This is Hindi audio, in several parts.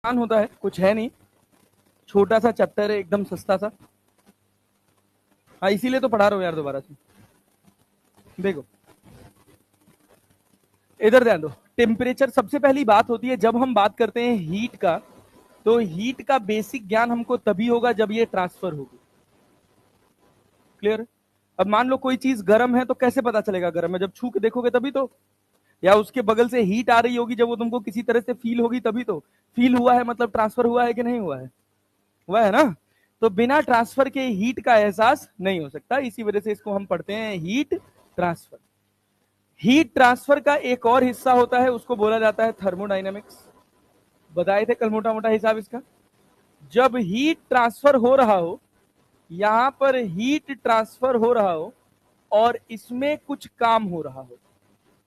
होता है, कुछ है नहीं, छोटा सा चैप्टर है, एकदम सस्ता सा। हाँ, इसीलिए तो पढ़ा रहा हूँ यार दोबारा से। देखो इधर ध्यान दो, टेम्परेचर सबसे पहली बात होती है जब हम बात करते हैं हीट का, तो हीट का बेसिक ज्ञान हमको तभी होगा जब ये ट्रांसफर होगी। क्लियर? अब मान लो कोई चीज गर्म है तो कैसे पता चलेगा गर्म है? जब छू के देखोगे तभी तो, या उसके बगल से हीट आ रही होगी जब वो तुमको किसी तरह से फील होगी तभी तो। फील हुआ है मतलब ट्रांसफर हुआ है कि नहीं हुआ है? हुआ है ना? तो बिना ट्रांसफर के हीट का एहसास नहीं हो सकता, इसी वजह से इसको हम पढ़ते हैं हीट ट्रांसफर। हीट ट्रांसफर का एक और हिस्सा होता है, उसको बोला जाता है थर्मोडाइनमिक्स। बताए थे कल मोटा मोटा हिसाब इसका। जब हीट ट्रांसफर हो रहा हो, यहां पर हीट ट्रांसफर हो रहा हो और इसमें कुछ काम हो रहा हो,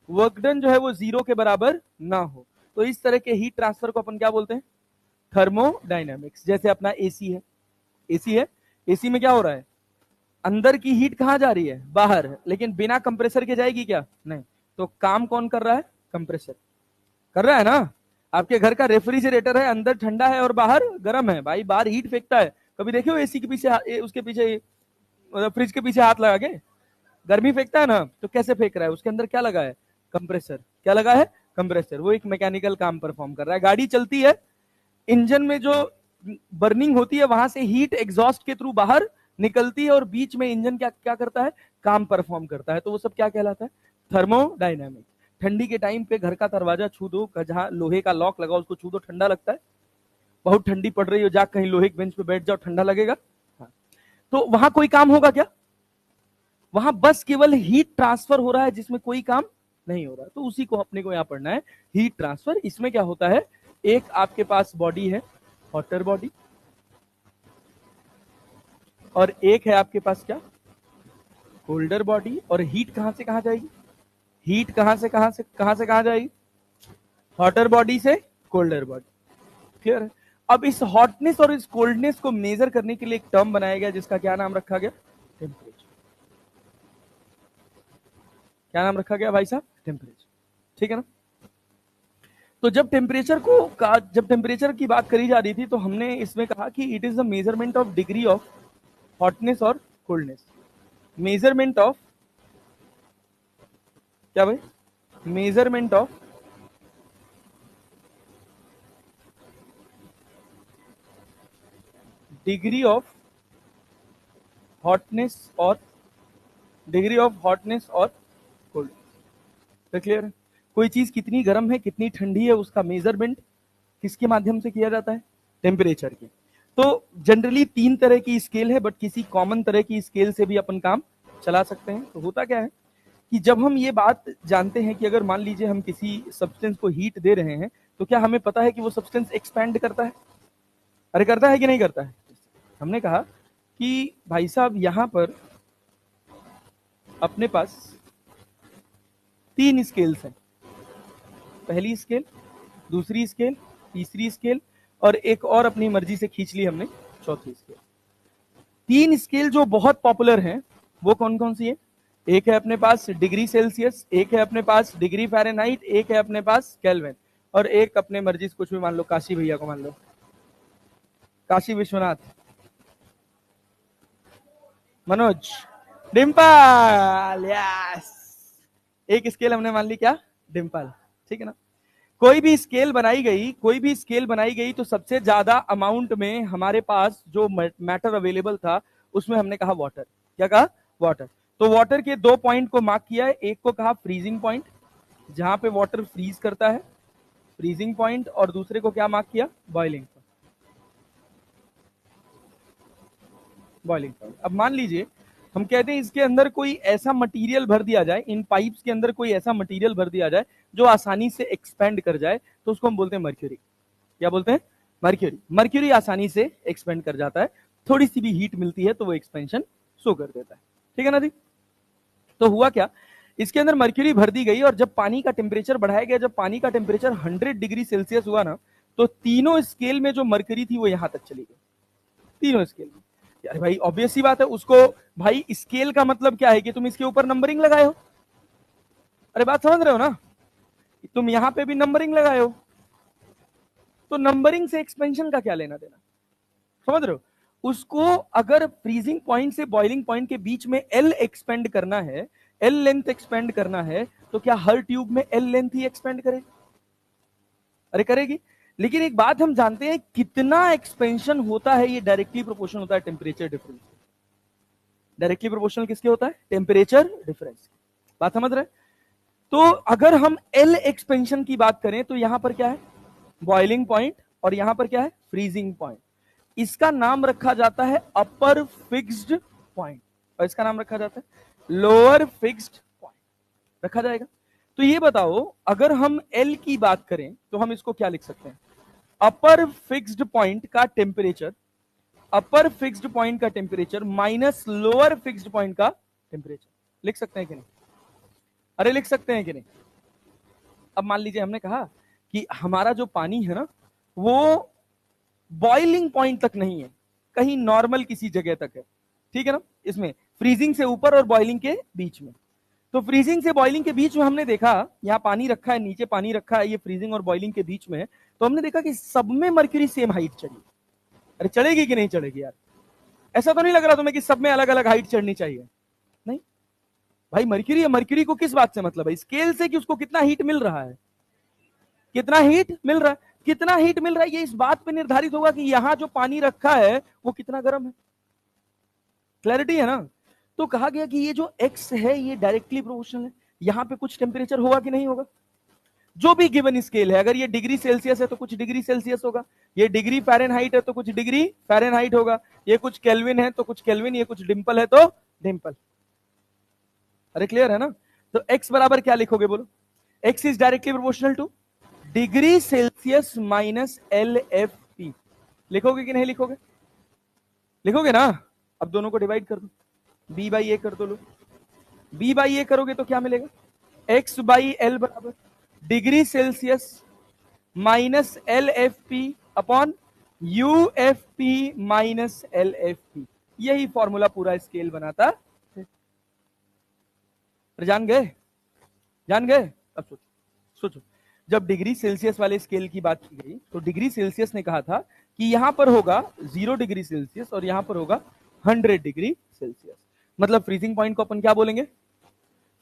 वर्क डन जो है वो जीरो के बराबर ना हो, तो इस तरह के हीट ट्रांसफर को अपन क्या बोलते हैं? थर्मोडाइनमिक्स। जैसे अपना एसी है, एसी है, एसी में क्या हो रहा है? अंदर की हीट कहां जा रही है? बाहर, लेकिन बिना कंप्रेसर के जाएगी क्या? नहीं। तो काम कौन कर रहा है? कंप्रेसर कर रहा है ना। आपके घर का रेफ्रिजरेटर है, अंदर ठंडा है और बाहर गर्म है, भाई बाहर हीट फेंकता है। कभी देखे हो एसी के पीछे, उसके पीछे, फ्रिज के पीछे हाथ लगा के गर्मी फेंकता है ना? तो कैसे फेंक रहा है? उसके अंदर क्या लगा है? कंप्रेसर। क्या लगा है? कंप्रेसर। वो एक मैकेनिकल काम परफॉर्म कर रहा है। गाड़ी चलती है, इंजन में जो बर्निंग होती है वहां से हीट एग्जॉस्ट के थ्रू बाहर निकलती है और बीच में इंजन क्या क्या करता है? काम परफॉर्म करता है। तो वो सब क्या कहलाता है? थर्मोडाइनमिक। ठंडी के टाइम पे घर का दरवाजा छू दो, जहां लोहे का लॉक लगा उसको छू दो, ठंडा लगता है। बहुत ठंडी पड़ रही हो, जा कहीं लोहे के बेंच पे बैठ जाओ, ठंडा लगेगा। हाँ। तो वहां कोई काम होगा क्या? वहां बस केवल हीट ट्रांसफर हो रहा है जिसमें कोई काम नहीं हो रहा। तो उसी को अपने को यहां पढ़ना है, हीट ट्रांसफर। इसमें क्या होता है, एक आपके पास बॉडी है हॉटर बॉडी, और एक है आपके पास क्या? Colder body. और हीट कहां से कहां जाएगी? हीट कहां से कहां जाएगी? हॉटर बॉडी से कोल्डर बॉडी। क्लियर है? अब इस हॉटनेस और इस कोल्डनेस को मेजर करने के लिए एक टर्म बनाया गया जिसका क्या नाम रखा गया? टेम्परेचर। क्या नाम रखा गया भाई साहब? टेम्परेचर। ठीक है ना? तो जब टेम्परेचर की बात करी जा रही थी तो हमने इसमें कहा कि it is the measurement of degree of hotness और कोल्डनेस। मेजरमेंट ऑफ क्या भाई? Measurement of degree of hotness और कोल्डनेस। तो क्लियर है? कोई चीज कितनी गर्म है कितनी ठंडी है उसका मेजरमेंट किसके माध्यम से किया जाता है? टेम्परेचर की। तो जनरली 3 तरह की स्केल है, बट किसी कॉमन तरह की स्केल से भी अपन काम चला सकते हैं। तो होता क्या है कि जब हम ये बात जानते हैं कि अगर मान लीजिए हम किसी सब्सटेंस को हीट दे रहे हैं, तो क्या हमें पता है कि वो सब्सटेंस एक्सपैंड करता है? अरे करता है कि नहीं करता है? हमने कहा कि भाई साहब यहां पर अपने पास 3 स्केल्स हैं। पहली स्केल, दूसरी स्केल, तीसरी स्केल, और एक और अपनी मर्जी से खींच ली हमने, चौथी स्केल। 3 स्केल जो बहुत पॉपुलर हैं वो कौन कौन सी है? एक है अपने पास डिग्री सेल्सियस, एक है अपने पास डिग्री फ़ारेनहाइट, एक है अपने पास केल्विन, और एक अपने मर्जी से कुछ भी मान लो, काशी भैया को मान लो, काशी विश्वनाथ, मनोज, डिम्पल। यस, एक स्केल हमने मान ली क्या? डिम्पल। ठीक है ना? कोई भी स्केल बनाई गई तो सबसे ज्यादा अमाउंट में हमारे पास जो मैटर अवेलेबल था उसमें हमने कहा वाटर। क्या कहा? वाटर। तो वाटर के 2 पॉइंट को मार्क किया है, एक को कहा फ्रीजिंग पॉइंट, जहां पे वाटर फ्रीज करता है, फ्रीजिंग पॉइंट, और दूसरे को क्या मार्क किया? Boiling point. अब मान लीजिए हम कहते हैं इसके अंदर कोई ऐसा मटेरियल भर दिया जाए, इन पाइप्स के अंदर कोई ऐसा मटेरियल भर दिया जाए जो आसानी से एक्सपेंड कर जाए, तो उसको हम बोलते हैं मर्क्यूरी। क्या बोलते हैं? मर्क्यूरी। मर्क्यूरी आसानी से एक्सपेंड कर जाता है, थोड़ी सी भी हीट मिलती है तो वो एक्सपेंशन शो कर देता है। ठीक है ना जी? तो हुआ क्या, इसके अंदर मर्क्यूरी भर दी गई, और जब पानी का टेम्परेचर बढ़ाया गया, जब पानी का टेम्परेचर 100 डिग्री सेल्सियस हुआ ना, तो तीनों स्केल में जो मर्क्यूरी थी वो यहां तक चली गई, तीनों स्केल में। यार भाई ऑब्वियस सी बात है, उसको भाई स्केल का मतलब क्या है कि तुम इसके ऊपर नंबरिंग लगाए हो। अरे बात समझ रहे हो ना? तुम यहां पे भी नंबरिंग लगाए हो, तो नंबरिंग से एक्सपेंशन का क्या लेना देना, समझ रहे हो? उसको अगर फ्रीजिंग पॉइंट से बॉइलिंग पॉइंट के बीच में एल एक्सपेंड करना है, एल लेंथ एक्सपेंड करना है, तो क्या हर ट्यूब में एल लेंथ ही एक्सपेंड करेगी? अरे करेगी। लेकिन एक बात हम जानते हैं, कितना एक्सपेंशन होता है ये डायरेक्टली प्रोपोर्शनल होता है टेम्परेचर डिफरेंस। डायरेक्टली प्रोपोर्शनल किसके होता है? Temperature difference. बात समझ रहे? तो अगर हम एल एक्सपेंशन की बात करें तो यहां पर क्या है? बॉइलिंग पॉइंट, और यहां पर क्या है? Freezing point. इसका नाम रखा जाता है अपर फिक्स्ड पॉइंट, और इसका नाम रखा जाता है लोअर फिक्स्ड पॉइंट रखा जाएगा। तो ये बताओ, अगर हम एल की बात करें तो हम इसको क्या लिख सकते हैं? अपर फिक्स्ड पॉइंट का टेम्परेचर, अपर फिक्स्ड पॉइंट का temperature minus lower fixed point का टेम्परेचर। लिख सकते हैं कि नहीं? अरे लिख सकते हैं कि नहीं? अब मान लीजिए हमने कहा कि हमारा जो पानी है ना, वो बॉइलिंग पॉइंट तक नहीं है, कहीं नॉर्मल किसी जगह तक है, ठीक है ना? इसमें फ्रीजिंग से ऊपर और बॉइलिंग के बीच में। तो फ्रीजिंग से बॉइलिंग के बीच में हमने देखा, यहाँ पानी रखा है, नीचे पानी रखा है, ये फ्रीजिंग और बॉइलिंग के बीच में है। तो हमने देखा कि सब में मर्क्यूरी सेम हाइट चढ़ी। अरे चढ़ेगी कि नहीं चढ़ेगी यार? ऐसा तो नहीं लग रहा तुम्हें कि सब में अलग अलग हाइट चढ़नी चाहिए? नहीं भाई, मर्क्यूरी है, मर्क्यूरी को किस बात से मतलब है? स्केल से कि उसको कितना हीट मिल रहा है, कितना हीट मिल रहा है, कितना हीट मिल रहा है, ये इस बात पे निर्धारित होगा कि यहां जो पानी रखा है वो कितना गर्म है। क्लैरिटी है ना? तो कहा गया कि ये जो x है ये डायरेक्टली प्रोपोर्शनल है, यहां पे कुछ टेम्परेचर होगा कि नहीं होगा? जो भी गिवन स्केल है, अगर ये डिग्री सेल्सियस है तो कुछ डिग्री सेल्सियस होगा, ये डिग्री फ़ारेनहाइट है तो कुछ डिग्री फ़ारेनहाइट होगा, ये कुछ केल्विन है तो कुछ केल्विन, ये कुछ डिंपल है तो डिंपल। अरे क्लियर है ना? तो x बराबर क्या लिखोगे बोलो? x is directly proportional two degree Celsius minus LFP। लिखोगे कि नहीं लिखोगे? लिखोगे ना? अब दोनों को डिवाइड कर दो, b बाई ए कर दो लो। b बाई ए करोगे तो क्या मिलेगा? x बाई एल बराबर degree Celsius minus LFP upon UFP minus LFP। यही फॉर्मूला पूरा स्केल बनाता है। जान गए? जान गए? अब सोचो, सोचो, जब डिग्री सेल्सियस वाले स्केल की बात की गई तो डिग्री सेल्सियस ने कहा था कि यहां पर होगा 0 डिग्री सेल्सियस और यहां पर होगा 100 डिग्री सेल्सियस। मतलब फ्रीजिंग पॉइंट को अपन क्या बोलेंगे?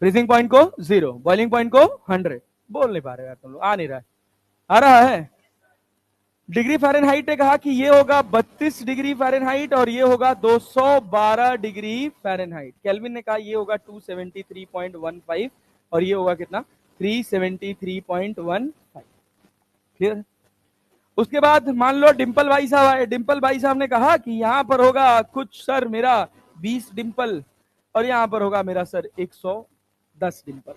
फ्रीजिंग पॉइंट को 0, बॉइलिंग पॉइंट को 100। बोल नहीं पा रहे यार तुम लोग, आ नहीं रहा है? आ रहा है? डिग्री फ़ारेनहाइट ने कहा कि ये होगा 32 डिग्री फ़ारेनहाइट और ये होगा 212 डिग्री फ़ारेनहाइट। केल्विन ने कहा ये होगा 273.15 और ये होगा कितना? 373.15। क्लियर है? उसके बाद मान लो डिंपल भाई साहब आए। डिंपल भाई साहब ने कहा कि यहां पर होगा कुछ सर मेरा 20 डिंपल और यहां पर होगा मेरा सर 110 डिंपल,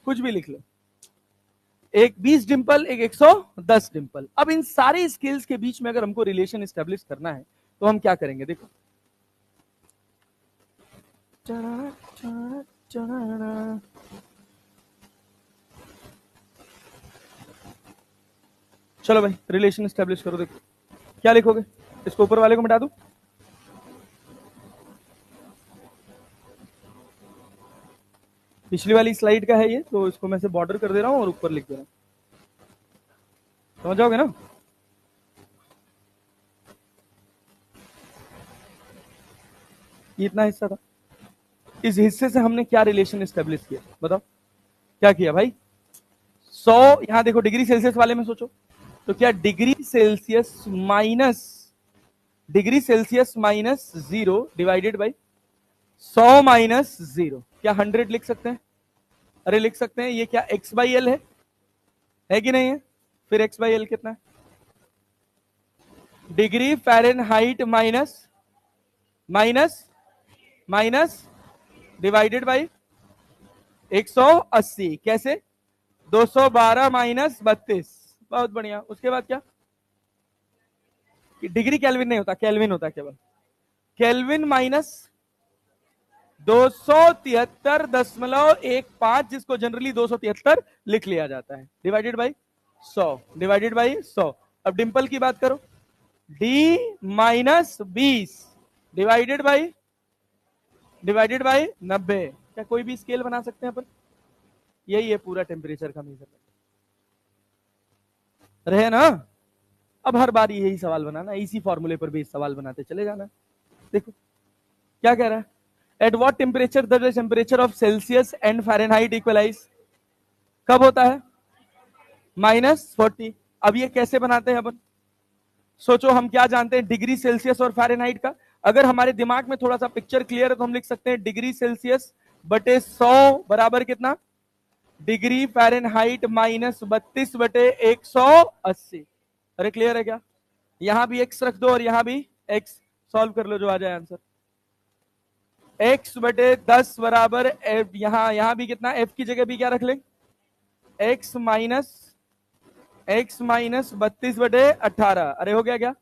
कुछ भी लिख लो, एक 20 डिंपल, एक 110 डिंपल। अब इन सारे स्केल्स के बीच में अगर हमको रिलेशन एस्टेब्लिश करना है तो हम क्या करेंगे? देखो, चलो भाई रिलेशन एस्टेब्लिश करो। देखो क्या लिखोगे? इसको ऊपर वाले को मिटा दो, पिछली वाली स्लाइड का है ये, तो इसको मैं से बॉर्डर कर दे रहा हूं और ऊपर लिख दे रहा हूं। समझ जाओगे ना? ये इतना हिस्सा था, इस हिस्से से हमने क्या रिलेशन एस्टेब्लिश किया बताओ? क्या किया भाई? 100, यहां देखो डिग्री सेल्सियस वाले में सोचो, तो क्या degree Celsius minus 0 divided by 100 minus 0, क्या 100 लिख सकते हैं? अरे लिख सकते हैं। ये क्या x बाई एल है कि नहीं है? फिर x बाई एल कितना है? Degree Fahrenheit minus minus minus divided by 180। कैसे? 212 माइनस 32। बहुत बढ़िया। उसके बाद क्या? डिग्री केल्विन नहीं होता, केल्विन होता केवल। केल्विन माइनस 273.15, जिसको जनरली 273 लिख लिया जाता है, डिवाइडेड बाई 100, डिवाइडेड बाई 100। अब डिंपल की बात करो, डी माइनस 20 डिवाइडेड बाई 90। क्या कोई भी स्केल बना सकते हैं अपन? यही है पूरा टेम्परेचर का मेजरमेंट, रहे ना? अब हर बार यही सवाल बनाना, इसी फॉर्मूले पर बेस सवाल बनाते चले जाना। देखो क्या कह रहा है, at what temperature the temperature of Celsius and Fahrenheit equalise, कब होता है, -40। अब ये कैसे बनाते हैं अपन, सोचो हम क्या जानते हैं डिग्री सेल्सियस और फ़ारेनहाइट का, अगर हमारे दिमाग में थोड़ा सा पिक्चर क्लियर है तो हम लिख सकते हैं डिग्री सेल्सियस बटे 100 बराबर कितना, डिग्री फ़ारेनहाइट -32 बटे 180। अरे क्लियर है क्या, यहां भी x रख दो और यहां भी x, सॉल्व कर लो जो आ जाए आंसर। x बटे 10 बराबर यहां भी कितना, f की जगह भी क्या रख लें, x माइनस 32 बटे 18। अरे हो गया क्या,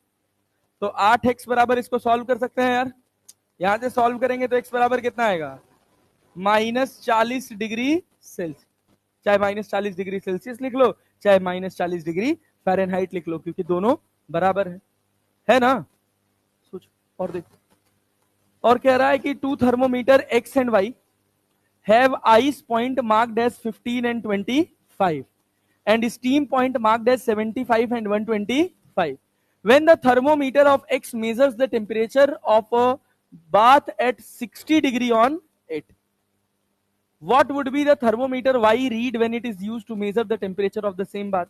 तो 8x बराबर, इसको सॉल्व कर सकते हैं यार, यहां से सॉल्व करेंगे तो x बराबर कितना आएगा, -40 डिग्री सेल्सियस, चाहे -40 डिग्री सेल्सियस लिख लो चाहे -40 डिग्री फ़ारेनहाइट लिख लो, क्योंकि दोनों बराबर है ना। सोच और देखो, और कह रहा है कि टू थर्मोमीटर x एंड y have ice point marked as 15 and 25 and steam point marked as 75 and 125. When the thermometer of x measures the temperature of a bath at 60 degree on it, what would be the thermometer y read when it is used to measure the temperature of the same bath?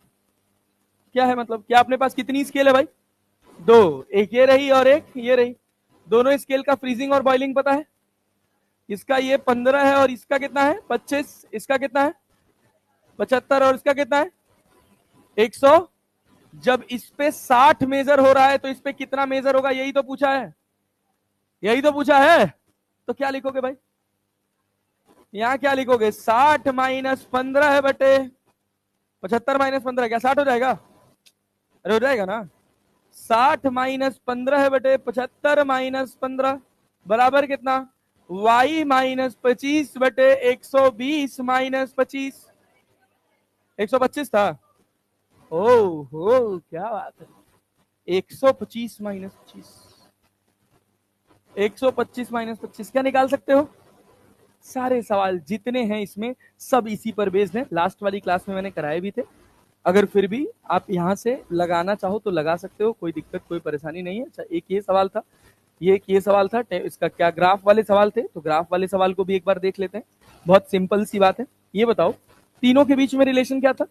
क्या है मतलब, क्या अपने पास कितनी स्केल है भाई, दो, एक ये रही और एक ये रही, दोनों स्केल का फ्रीजिंग और बॉइलिंग पता है, इसका ये 15 है और इसका कितना है 25, इसका कितना है 75 और इसका कितना है 100। जब इस पे 60 मेजर हो रहा है तो इस पे कितना मेजर होगा, यही तो पूछा है, यही तो पूछा है, तो क्या लिखोगे भाई, यहां क्या लिखोगे, 60 माइनस 15 है बटे 75 माइनस 15, क्या 60 हो जाएगा, अरे हो जाएगा ना, 60 माइनस 15 है बटे 75 माइनस 15 बराबर कितना, y माइनस 25 बटे 120 माइनस 25, 125 था, हो क्या बात है, 125 माइनस 25, 125 माइनस 25 क्या निकाल सकते हो, सारे सवाल जितने हैं इसमें सब इसी पर बेस्ड हैं, लास्ट वाली क्लास में मैंने कराए भी थे, अगर फिर भी आप यहां से लगाना चाहो तो लगा सकते हो, कोई दिक्कत कोई परेशानी नहीं है। अच्छा एक ये सवाल था, ये सवाल था, इसका क्या ग्राफ वाले सवाल थे, तो ग्राफ वाले सवाल को भी एक बार देख लेते हैं, बहुत सिंपल सी बात है। ये बताओ तीनों के बीच में रिलेशन क्या था,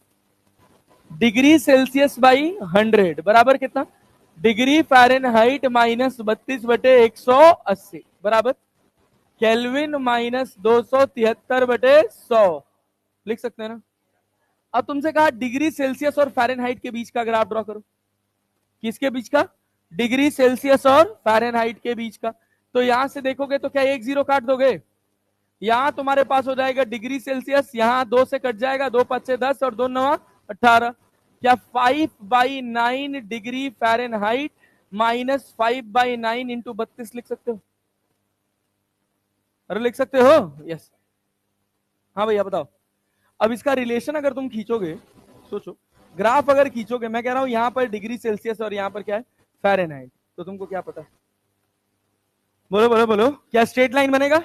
डिग्री सेल्सियस बाई 100 बराबर कितना, डिग्री फ़ारेनहाइट -32 बटे 180 बराबर केल्विन -273 बटे 100, लिख सकते हैं ना। अब तुमसे कहा डिग्री सेल्सियस और फ़ारेनहाइट के बीच का ग्राफ ड्रॉ करो, किसके बीच का, डिग्री सेल्सियस और फ़ारेनहाइट के बीच का, तो यहां से देखोगे तो क्या एक जीरो काट दोगे, यहां तुम्हारे पास हो जाएगा डिग्री सेल्सियस, यहां 2 से कट जाएगा, 2 5 से 10 और 2 9 18, क्या 5/9 डिग्री फ़ारेनहाइट -5/9 इंटू 32 लिख सकते हो, अरे लिख सकते हो, यस, हाँ भैया बताओ। अब इसका रिलेशन अगर तुम खींचोगे, सोचो ग्राफ अगर खींचोगे, मैं कह रहा हूं यहां पर डिग्री सेल्सियस और यहां पर क्या है फ़ारेनहाइट, तो तुमको क्या पता है, बोलो बोलो बोलो, क्या स्ट्रेट लाइन बनेगा,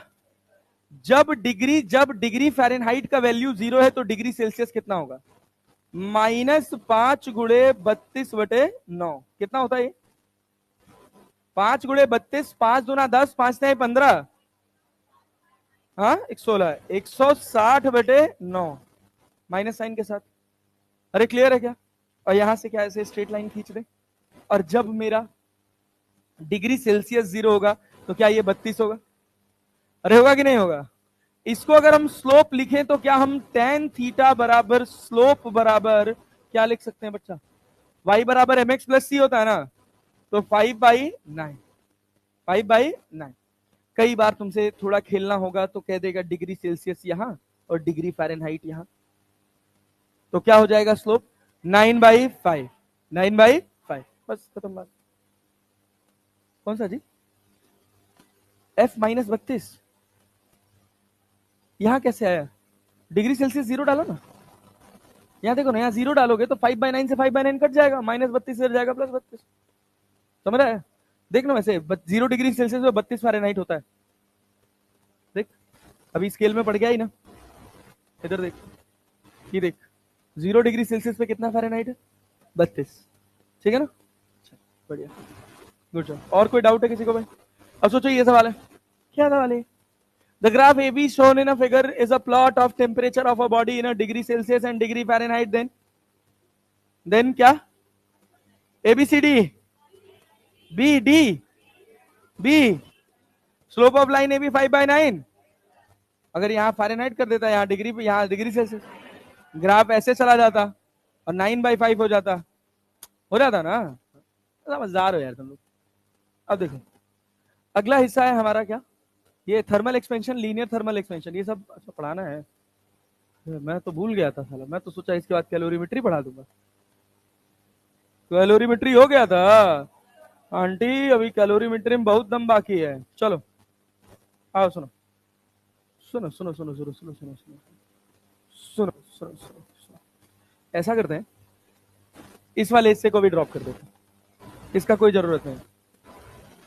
जब डिग्री फ़ारेनहाइट का वैल्यू 0 है तो डिग्री सेल्सियस कितना होगा, -5 गुणे 32 बटे 9, कितना होता है ये, 5 गुणे 32, 5 दूना 10, 5 नहीं 15, हाँ 116, 160 बटे 9 माइनस साइन के साथ, अरे क्लियर है क्या, और यहां से क्या ऐसे स्ट्रेट लाइन खींच दे, और जब मेरा डिग्री सेल्सियस 0 होगा तो क्या ये 32 होगा, अरे होगा कि नहीं होगा। इसको अगर हम स्लोप लिखें तो क्या हम tan थीटा बराबर स्लोप बराबर क्या लिख सकते हैं बच्चा, y बराबर mx प्लस c होता है ना, तो 5/9, 5/9। कई बार तुमसे थोड़ा खेलना होगा तो कह देगा डिग्री सेल्सियस यहां और डिग्री फ़ारेनहाइट यहां, तो क्या हो जाएगा स्लोप 9/5, 9/5, बस खत्म बात। कौन सा जी, f -32 यहां कैसे आया, डिग्री सेल्सियस 0 डालो ना, यहां देखो ना, यहां 0 डालोगे तो 5/9 से 5/9 कट जाएगा, -32 इधर जाएगा +32, समझ रहा है, देख ना वैसे 0 डिग्री सेल्सियस में 32 फ़ारेनहाइट होता है, देख अभी स्केल में पड़ गया ही ना, इधर देख, ये देख 0 डिग्री सेल्सियस पे कितना फ़ारेनहाइट है 32, ठीक है ना, बढ़िया, गुड जॉब। और कोई डाउट है किसी को भाई? अब सोचो ये सवाल है, क्या सवाल है? The graph AB shown in a figure is a plot of temperature of a body in a degree Celsius and degree Fahrenheit. Then क्या? ABCD, BD, B, slope of line AB 5/9। अगर यहाँ फ़ारेनहाइट कर देता, यहाँ डिग्री पे, यहाँ डिग्री सेल्सियस, ग्राफ ऐसे चला जाता और 9/5 हो जाता ना। समझदार हो यार तुम लोग। अब देखो अगला हिस्सा है हमारा क्या, ये thermal expansion, linear thermal expansion, ये सब अच्छा पढ़ाना है। मैं तो भूल गया था साला, मैं तो सोचा इसके बाद कैलोरीमेट्री पढ़ा दूंगा। कैलोरीमेट्री हो गया था आंटी, अभी कैलोरीमेट्री में बहुत दम बाकी है। चलो आओ सुनो सुनो सुनो सुनो सुनो सुनो सुनो सुनो सुनो सुनो सुनो सुनो। ऐसा करते हैं, इस वाले हिस्से को भी ड्रॉप कर देते हैं, इसका कोई जरूरत नहीं,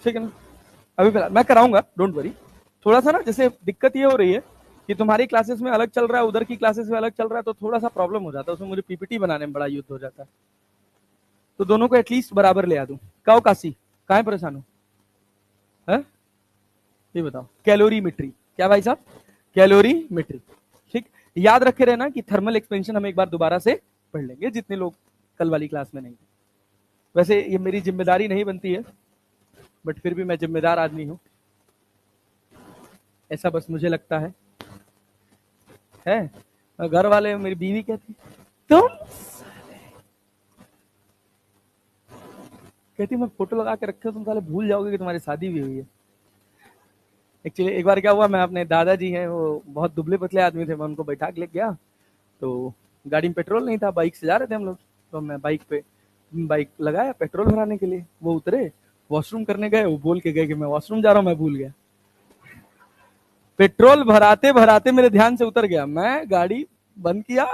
ठीक है ना? अभी फिलहाल मैं कराऊंगा, डोंट वरी। थोड़ा सा ना जैसे दिक्कत ये हो रही है कि तुम्हारी क्लासेस में अलग चल रहा है, उधर की क्लासेस में अलग चल रहा है, तो थोड़ा सा प्रॉब्लम हो जाता है, उसमें मुझे पीपीटी बनाने में बड़ा युद्ध हो जाता है। तो दोनों को एटलीस्ट बराबर ले आ दूं। काओ काशी कहां परेशान हो? ये बताओ, कैलोरीमेट्री क्या भाई साहब? कैलोरीमेट्री, ठीक। याद रखे रहना कि थर्मल एक्सपेंशन हम एक बार दोबारा से पढ़ लेंगे, जितने लोग कल वाली क्लास में नहीं थे। वैसे ये मेरी जिम्मेदारी नहीं बनती है, बट फिर भी मैं जिम्मेदार आदमी हूं, ऐसा बस मुझे लगता है। घर वाले, मेरी बीवी कहती तुम, कहती मैं फोटो लगा के रखे हो, तुम साले भूल जाओगे कि तुम्हारी शादी भी हुई है। एक्चुअली एक बार क्या हुआ, मैं अपने दादाजी हैं, वो बहुत दुबले पतले आदमी थे, मैं उनको बैठा के लेके गया, तो गाड़ी में पेट्रोल नहीं था, बाइक से जा रहे थे हम लोग, तो मैं बाइक लगाया पेट्रोल भराने के लिए। वो उतरे, वॉशरूम करने गए, वो बोल के गए कि मैं वॉशरूम जा रहा हूँ, मैं भूल गया। पेट्रोल भराते भराते मेरे ध्यान से उतर गया, मैं गाड़ी बंद किया,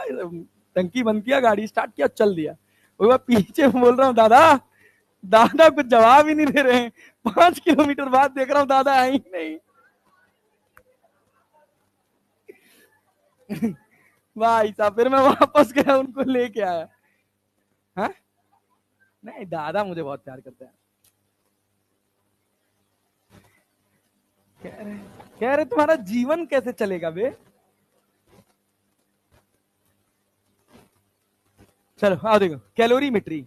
टंकी बंद किया, गाड़ी स्टार्ट किया, चल दिया। वो पीछे बोल रहा हूँ दादा कुछ जवाब ही नहीं दे रहे हैं। 5 किलोमीटर बाद देख रहा हूँ दादा है ही नहीं। भाई साहब फिर मैं वापस गया, उनको लेके आया। हाँ नहीं, दादा मुझे बहुत प्यार करते हैं। कह रहे तुम्हारा जीवन कैसे चलेगा बे? चलो आओ देखो, कैलोरीमेट्री।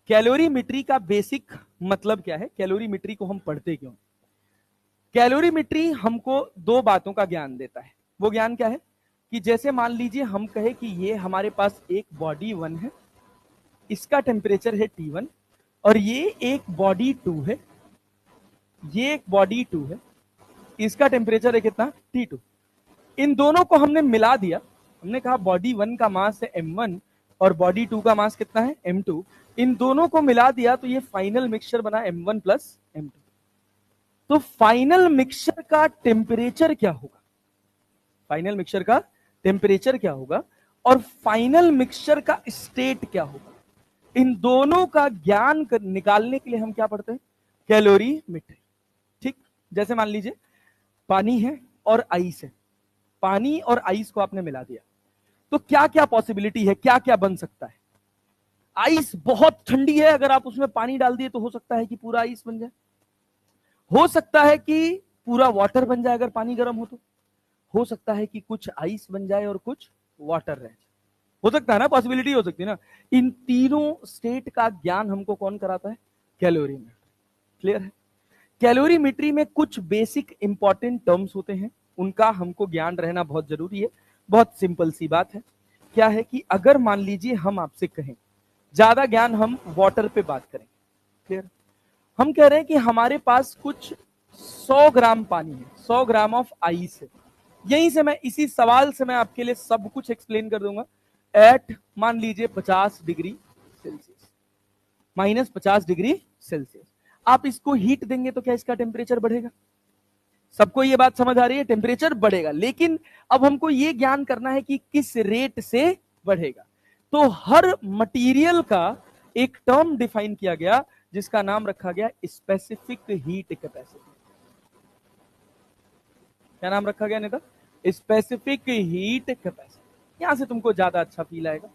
कैलोरीमेट्री का बेसिक मतलब क्या है, कैलोरीमेट्री को हम पढ़ते क्यों? कैलोरीमेट्री हमको दो बातों का ज्ञान देता है। वो ज्ञान क्या है कि जैसे मान लीजिए हम कहे कि ये हमारे पास एक बॉडी 1 है, इसका टेम्परेचर है T1, और ये एक बॉडी 2 है, ये एक बॉडी 2 है, इसका टेम्परेचर है कितना? T2। इन दोनों को हमने मिला दिया, हमने कहा बॉडी 1 का मास है M1 और बॉडी 2 का मास कितना है? M2। इन दोनों को मिला दिया तो ये फाइनल मिक्सचर बना M1 प्लस M2। तो फाइनल मिक्सचर का टेम्परेचर क्या होगा? फाइनल मिक्सचर का टेम्परेचर क्या होगा और फाइनल मिक्सचर का स्टेट क्या होगा? इन दोनों का ज्ञान निकालने के लिए हम क्या पढ़ते हैं? कैलोरीमेट्री, ठीक। जैसे मान लीजिए पानी है और आइस है, पानी और आइस को आपने मिला दिया, तो क्या क्या पॉसिबिलिटी है, क्या क्या बन सकता है? आइस बहुत ठंडी है, अगर आप उसमें पानी डाल दिए तो हो सकता है कि पूरा आइस बन जाए, हो सकता है कि पूरा वाटर बन जाए अगर पानी गर्म हो सकता है कि कुछ आइस बन जाए और कुछ वाटर रह जाए, हो सकता है ना, पॉसिबिलिटी हो सकती है ना। इन तीनों स्टेट का ज्ञान हमको कौन कराता है? कैलोरीमेट्री। क्लियर है? कैलोरीमेट्री में कुछ बेसिक इंपॉर्टेंट टर्म्स होते हैं, उनका हमको ज्ञान रहना बहुत जरूरी है। बहुत सिंपल सी बात है, क्या है कि अगर मान लीजिए हम आपसे कहें, ज्यादा ज्ञान हम वाटर पे बात करें, क्लियर? हम कह रहे हैं कि हमारे पास कुछ 100 ग्राम पानी है, 100 ग्राम ऑफ आइस है। यहीं से मैं, इसी सवाल से मैं आपके लिए सब कुछ एक्सप्लेन कर दूंगा। एट मान लीजिए 50 degree Celsius, minus 50 degree Celsius, आप इसको हीट देंगे तो क्या इसका टेम्परेचर बढ़ेगा? सबको ये बात समझ आ रही है? टेम्परेचर बढ़ेगा, लेकिन अब हमको ये ज्ञान करना है कि किस रेट से बढ़ेगा। तो हर मटेरियल का एक टर्म डिफाइन किया गया जिसका नाम रखा गया स्पेसिफिक हीट कैपेसिटी। क्या नाम रखा गया नेता? Specific heat capacity. यहां से तुमको ज्यादा अच्छा फील आएगा।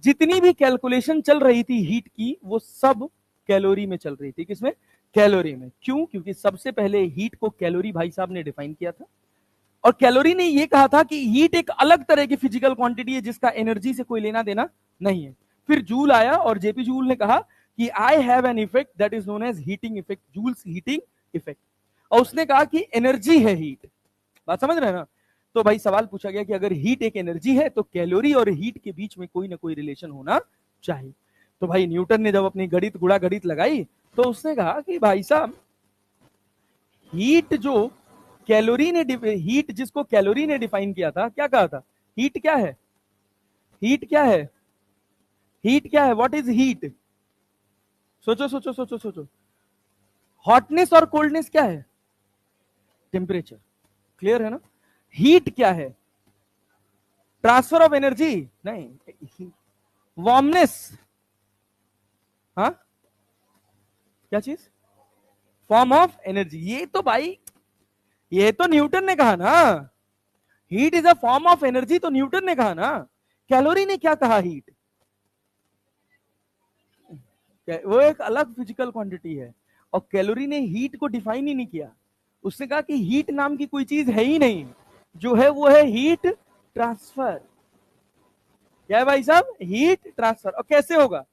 जितनी भी कैलकुलेशन चल रही थी हीट की, वो सब कैलोरी में चल रही थी। किसमें? कैलोरी में। क्यों? क्योंकि सबसे पहले हीट को कैलोरी भाई साहब ने डिफाइन किया था, और कैलोरी ने यह कहा था कि हीट एक अलग तरह की फिजिकल क्वांटिटी है जिसका एनर्जी से कोई लेना देना नहीं है। फिर जूल आया और जेपी जूल ने कहा कि I have an effect that is known as heating effect, Joule's heating effect, और उसने कहा कि एनर्जी है हीट। बात समझ रहे हैं ना? तो भाई सवाल पूछा गया कि अगर हीट एक एनर्जी है तो कैलोरी और हीट के बीच में कोई ना कोई रिलेशन होना चाहिए। तो भाई न्यूटन ने जब अपनी गणित गुणा गणित लगाई तो उसने कहा कि भाई साहब हीट जो कैलोरी ने हीट जिसको कैलोरी ने डिफाइन किया था, क्या कहा था? हीट क्या है? हीट क्या है? हीट क्या है? What is heat? सोचो सोचो सोचो सोचो। हॉटनेस और कोल्डनेस क्या है? टेम्परेचर। क्लियर है ना? हीट क्या है? ट्रांसफर ऑफ एनर्जी नहीं, वार्मनेस। हाँ, क्या चीज? Form of energy. ये तो भाई, ये तो न्यूटन ने कहा ना, heat is a form of energy, तो न्यूटन ने कहा ना। कैलोरी ने क्या कहा? हीट वो एक अलग फिजिकल क्वांटिटी है, और कैलोरी ने हीट को डिफाइन ही नहीं किया। उसने कहा कि हीट नाम की कोई चीज है ही नहीं, जो है वो है हीट ट्रांसफर। क्या है भाई साहब? Heat transfer. और कैसे होगा?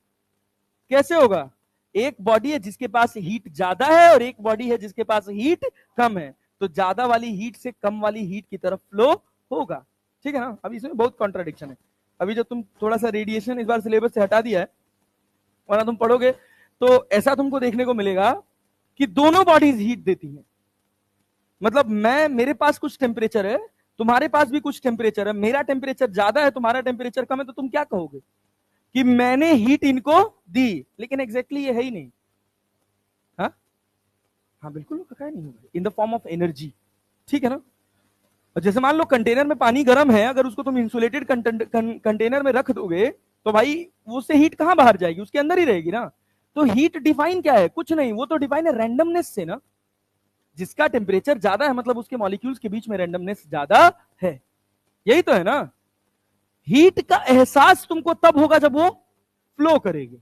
कैसे होगा? एक बॉडी है जिसके पास हीट ज्यादा है और एक बॉडी है जिसके पास हीट कम है, तो ज्यादा वाली हीट से कम वाली हीट की तरफ फ्लो होगा। ठीक है ना? अभी इसमें बहुत कॉन्ट्राडिक्शन है। अभी जो तुम थोड़ा सा रेडिएशन इस बार सिलेबस से हटा दिया है, वरना तुम पढ़ोगे तो ऐसा तुमको देखने को मिलेगा कि दोनों बॉडीज हीट देती हैं। मतलब मेरे पास कुछ टेम्परेचर है, तुम्हारे पास भी कुछ टेम्परेचर है, मेरा टेम्परेचर ज्यादा है, तुम्हारा टेम्परेचर कम है, तो तुम क्या कहोगे? कि मैंने हीट इनको दी, लेकिन एग्जैक्टली ये है ही नहीं। हाँ हाँ बिल्कुल, कहा नहीं होगा, in the form of energy. ठीक है ना? और जैसे मान लो कंटेनर में पानी गर्म है, अगर उसको तुम इंसुलेटेड कंटेनर में रख दोगे तो भाई उससे हीट कहां बाहर जाएगी? उसके अंदर ही रहेगी ना। तो हीट डिफाइन क्या है? कुछ नहीं, वो तो डिफाइन है रैंडमनेस से ना। जिसका टेम्परेचर ज्यादा है मतलब उसके मॉलिक्यूल्स के बीच में रैंडमनेस ज्यादा है। यही तो है ना। हीट का एहसास तुमको तब होगा जब वो फ्लो करेगी,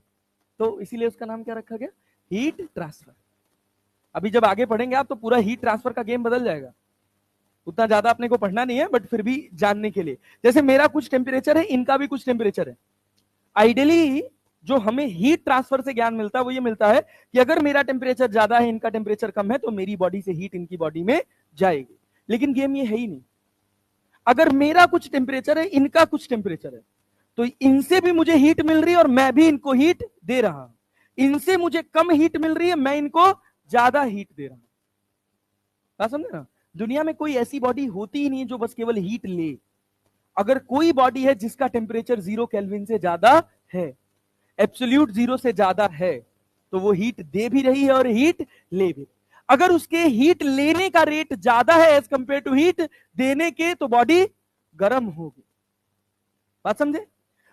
तो इसीलिए उसका नाम क्या रखा गया? Heat transfer. अभी जब आगे पढ़ेंगे आप तो पूरा हीट ट्रांसफर का गेम बदल जाएगा। उतना ज्यादा अपने को पढ़ना नहीं है, बट फिर भी जानने के लिए, जैसे मेरा कुछ टेम्परेचर है, इनका भी कुछ टेम्परेचर है। आइडियली जो हमें हीट ट्रांसफर से ज्ञान मिलता है वो ये मिलता है कि अगर मेरा टेम्परेचर ज्यादा है, इनका टेम्परेचर कम है, तो मेरी बॉडी से हीट इनकी बॉडी में जाएगी। लेकिन गेम ये है ही नहीं। अगर मेरा कुछ टेम्परेचर है, इनका कुछ टेम्परेचर है, तो इनसे भी मुझे हीट मिल रही है और मैं भी इनको हीट दे रहा हूं। इनसे मुझे कम हीट मिल रही है, मैं इनको ज्यादा हीट दे रहा हूं। बात समझे ना? दुनिया में कोई ऐसी बॉडी होती ही नहीं जो बस केवल हीट ले। अगर कोई बॉडी है जिसका टेम्परेचर 0 केल्विन से ज्यादा है, एब्सोल्यूट 0 से ज्यादा है, तो वो हीट दे भी रही है और हीट ले भी। अगर उसके हीट लेने का रेट ज्यादा है एज कंपेयर टू हीट देने के, तो बॉडी गर्म होगी। बात समझे?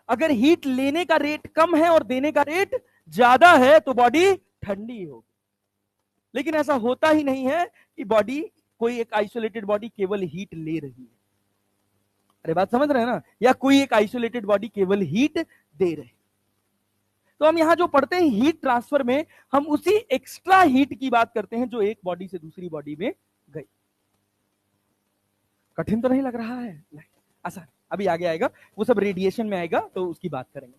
अगर हीट लेने का रेट कम है और देने का रेट ज्यादा है, तो बॉडी ठंडी होगी। लेकिन ऐसा होता ही नहीं है कि बॉडी, कोई एक आइसोलेटेड बॉडी केवल हीट ले रही है। अरे बात समझ रहे हैं ना? या कोई एक आइसोलेटेड बॉडी केवल हीट दे रहे। तो हम यहां जो पढ़ते हैं हीट ट्रांसफर में, हम उसी एक्स्ट्रा हीट की बात करते हैं जो एक बॉडी से दूसरी बॉडी में गई। कठिन तो नहीं लग रहा है? नहीं, आसान। अभी आगे आएगा, वो सब रेडिएशन में आएगा तो उसकी बात करेंगे।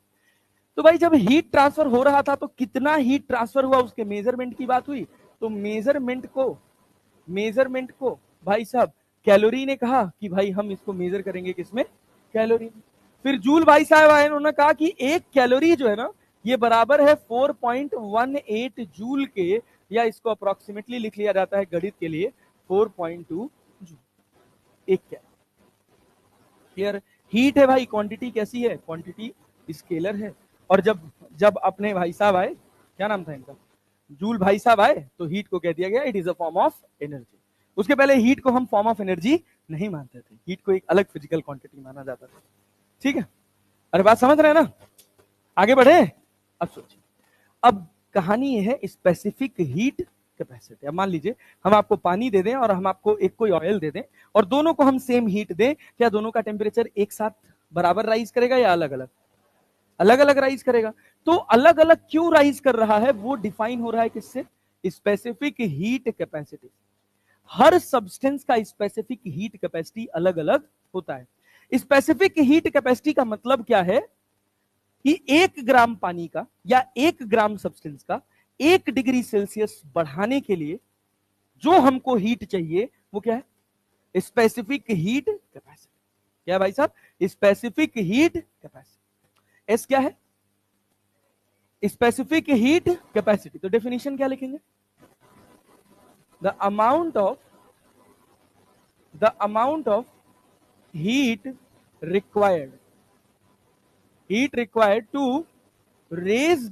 तो भाई जब हीट ट्रांसफर हो रहा था तो कितना हीट ट्रांसफर हुआ उसके मेजरमेंट की बात हुई। तो मेजरमेंट को भाई साहब कैलोरी ने कहा कि भाई हम इसको मेजर करेंगे किसमें? कैलोरी। फिर जूल भाई साहब आए, उन्होंने कहा कि एक कैलोरी जो है ना, ये बराबर है 4.18 जूल के, या इसको अप्रोक्सीमेटली लिख लिया जाता है गणित के लिए 4.2 जूल। एक क्या क्लियर? हीट है भाई, क्वांटिटी कैसी है? क्वांटिटी स्केलर है। और जब अपने भाई साहब आए, क्या नाम था इनका, जूल भाई साहब आए, तो हीट को कह दिया गया it is a form of energy. उसके पहले हीट को हम फॉर्म ऑफ एनर्जी नहीं मानते थे, हीट को एक अलग फिजिकल क्वांटिटी माना जाता था। ठीक है? अरे बात समझ रहे हैं ना? आगे बढ़े। अब सोचिए, अब कहानी ये है स्पेसिफिक हीट कैपेसिटी। अब मान लीजिए हम आपको पानी दे दें और हम आपको एक कोई ऑयल दे दें, और दोनों को हम सेम हीट दें, क्या दोनों का टेम्परेचर एक साथ बराबर राइज करेगा या अलग अलग? अलग अलग राइज करेगा। तो अलग अलग क्यों राइज कर रहा है वो डिफाइन हो रहा है किससे? Specific heat capacity. हर सब्सटेंस का स्पेसिफिक हीट कैपेसिटी अलग अलग होता है। स्पेसिफिक हीट कैपेसिटी का मतलब क्या है कि 1 ग्राम पानी का या 1 ग्राम सब्सटेंस का 1 डिग्री सेल्सियस बढ़ाने के लिए जो हमको हीट चाहिए वो क्या है? Specific heat capacity. क्या है भाई साहब? Specific heat capacity. एस क्या है? Specific heat capacity. तो डेफिनेशन क्या लिखेंगे? The amount of heat required to raise